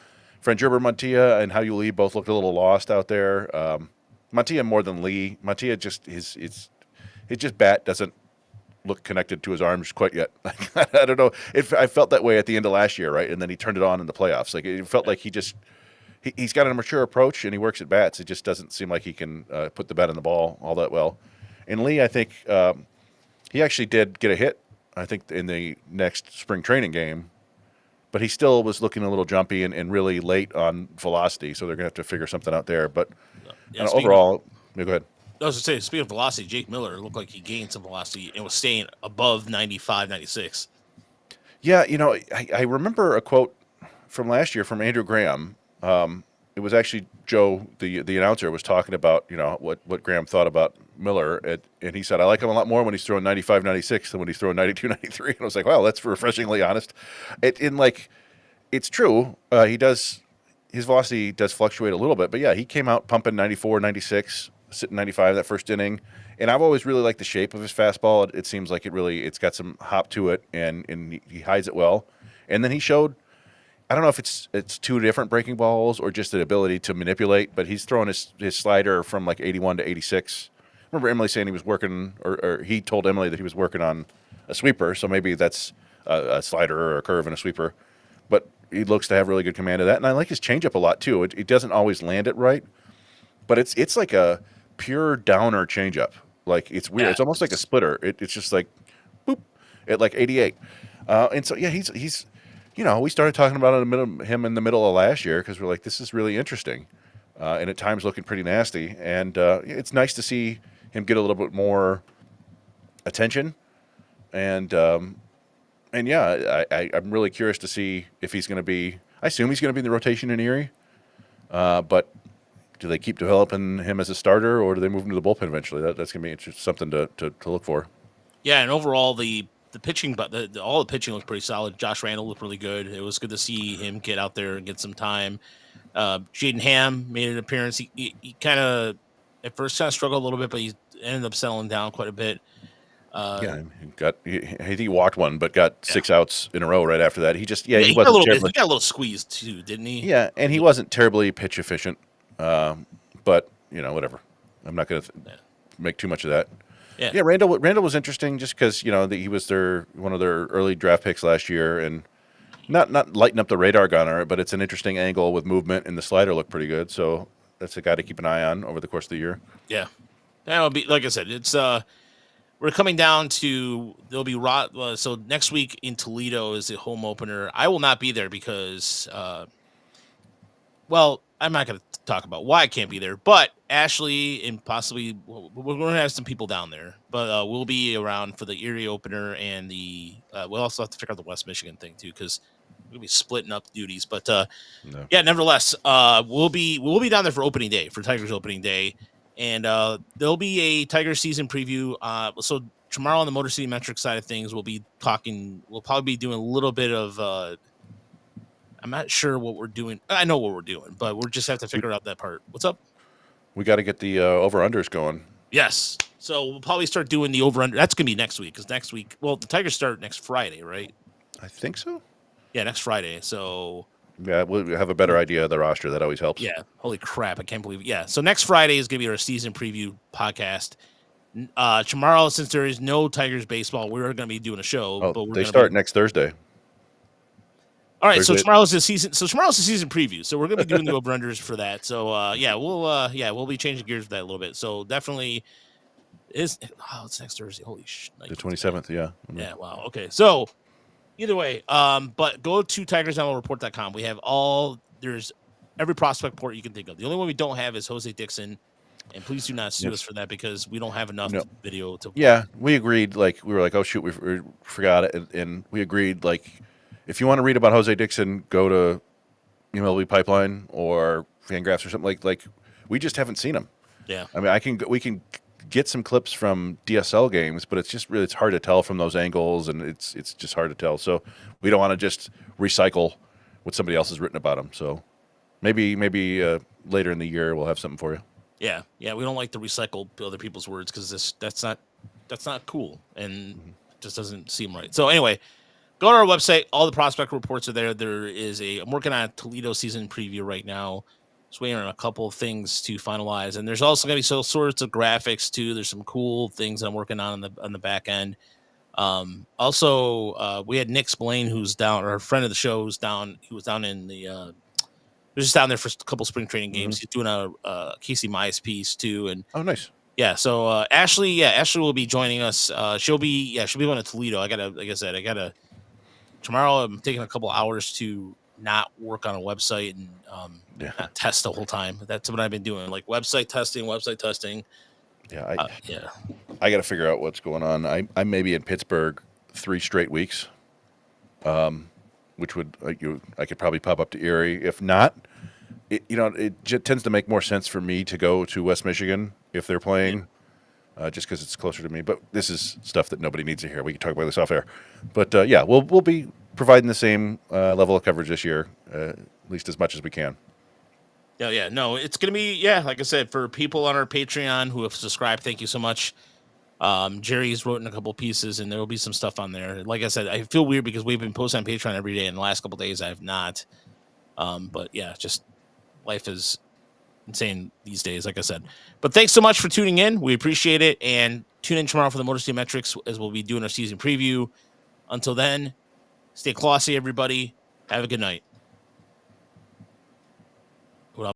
Frangerber Montilla and Hao-Yu Lee both looked a little lost out there. Montilla more than Lee. Montilla just his bat doesn't look connected to his arms quite yet. I don't know. I felt that way at the end of last year, right? And then he turned it on in the playoffs. Like, it felt like he's got a mature approach and he works at bats. It just doesn't seem like he can put the bat on the ball all that well. And Lee, I think he actually did get a hit, I think, in the next spring training game. But he still was looking a little jumpy and really late on velocity, so they're going to have to figure something out there. But overall, go ahead. I was going to say, speaking of velocity, Jake Miller looked like he gained some velocity and was staying above 95, 96. Yeah, I remember a quote from last year from Andrew Graham. It was actually Joe, the announcer, was talking about, what Graham thought about Miller. And he said, I like him a lot more when he's throwing 95, 96 than when he's throwing 92, 93. And I was like, wow, that's refreshingly honest. It's true. His velocity does fluctuate a little bit. But yeah, he came out pumping 94, 96 sitting 95 that first inning. And I've always really liked the shape of his fastball. It seems like it's got some hop to it, and he hides it well. And then he showed, I don't know if it's two different breaking balls or just the ability to manipulate, but he's throwing his slider from like 81 to 86. I remember Emily saying he was working, or he told Emily that he was working on a sweeper, so maybe that's a slider or a curve and a sweeper. But he looks to have really good command of that, and I like his changeup a lot too. It doesn't always land it right, but it's like a pure downer changeup. Like it's weird. Yeah. It's almost like a splitter. It's just like boop at like 88. And so yeah, he's we started talking about him in the middle of last year because we're like, this is really interesting, and at times looking pretty nasty. And it's nice to see him get a little bit more attention. And yeah, I'm really curious to see if he's going to be. I assume he's going to be in the rotation in Erie, but do they keep developing him as a starter, or do they move him to the bullpen eventually? That's going to be something to look for. Yeah, and overall the pitching, but all the pitching looked pretty solid. Josh Randall looked really good. It was good to see him get out there and get some time. Jaden Ham made an appearance. He kind of at first kind of struggled a little bit, but he ended up settling down quite a bit. Yeah, I think he walked one, but got 6 outs in a row right after that. He just he got a wasn't little bit. He got a little squeezed too, didn't he? Yeah, and he wasn't terribly pitch efficient. But whatever. I'm not going to make too much of that. Yeah, Randall was interesting just because he was one of their early draft picks last year, and not lighting up the radar gunner, but it's an interesting angle with movement, and the slider looked pretty good. So that's a guy to keep an eye on over the course of the year. Yeah, that'll be like I said. It's we're coming down to there'll be so next week in Toledo is the home opener. I will not be there because well, I'm not going to talk about why I can't be there, but Ashley and possibly we're going to have some people down there, but we'll be around for the Erie opener and we'll also have to figure out the West Michigan thing too, because we'll be splitting up duties. But yeah, nevertheless, we'll be down there for opening day, for Tigers opening day, and there'll be a Tiger season preview. So tomorrow on the Motor City Metrics side of things, we'll probably be doing a little bit of. I'm not sure what we're doing. I know what we're doing, but we'll just have to figure out that part. What's up? We got to get the over-unders going. Yes. So we'll probably start doing the over-under. That's going to be next week, because next week, well, the Tigers start next Friday, right? I think so. Yeah, next Friday. So yeah, we'll have a better idea of the roster. That always helps. Yeah. Holy crap. I can't believe it. Yeah. So next Friday is going to be our season preview podcast. Tomorrow, since there is no Tigers baseball, we're going to be doing a show. Oh, but they start next Thursday. All right, so tomorrow's the season. So tomorrow's the season preview. So we're going to be doing the over-unders for that. So yeah, we'll be changing gears with that a little bit. So definitely it's next Thursday. Holy shit. The 27th, yeah. Mm-hmm. Yeah, wow. Okay. So either way, but go to tigersdownloadreport.com. We have there's every prospect report you can think of. The only one we don't have is Jose Dixon. And please do not sue us for that, because we don't have enough video to. Yeah, we agreed. Like we were like, oh shoot, we forgot it, and we agreed like, if you want to read about Jose Dixon, go to MLB Pipeline or Fangraphs or something like. We just haven't seen him. Yeah, I mean, we can get some clips from DSL games, but it's hard to tell from those angles, and it's just hard to tell. So we don't want to just recycle what somebody else has written about him. So maybe later in the year we'll have something for you. Yeah, we don't like to recycle other people's words, because that's not cool, and just doesn't seem right. So anyway, go to our website. All the prospect reports are there. I'm working on a Toledo season preview right now. Just waiting on a couple of things to finalize, and there's also going to be all sorts of graphics too. There's some cool things I'm working on the back end. Also, we had Nick Spillane, who's down, or a friend of the show, who's down. He was down in the. He was just down there for a couple spring training games. He's doing a Casey Mize piece too, and oh, nice. Yeah, so Ashley will be joining us. She'll be going to Toledo. Tomorrow I'm taking a couple hours to not work on a website and not test the whole time. That's what I've been doing, like website testing. Yeah, I got to figure out what's going on. I may be in Pittsburgh 3 straight weeks, which would I could probably pop up to Erie. If not, it tends to make more sense for me to go to West Michigan if they're playing, just because it's closer to me. But this is stuff that nobody needs to hear. We can talk about this off air. But yeah, we'll be providing the same level of coverage this year, at least as much as we can. Yeah. No, it's gonna be like I said, for people on our Patreon who have subscribed, thank you so much. Jerry's wrote in a couple pieces, and there will be some stuff on there. Like I said, I feel weird because we've been posting on Patreon every day, and the last couple days I have not. But yeah, just life is insane these days, like I said. But thanks so much for tuning in. We appreciate it, and tune in tomorrow for the Motor City Metrics as we'll be doing our season preview. Until then, stay classy, everybody. Have a good night.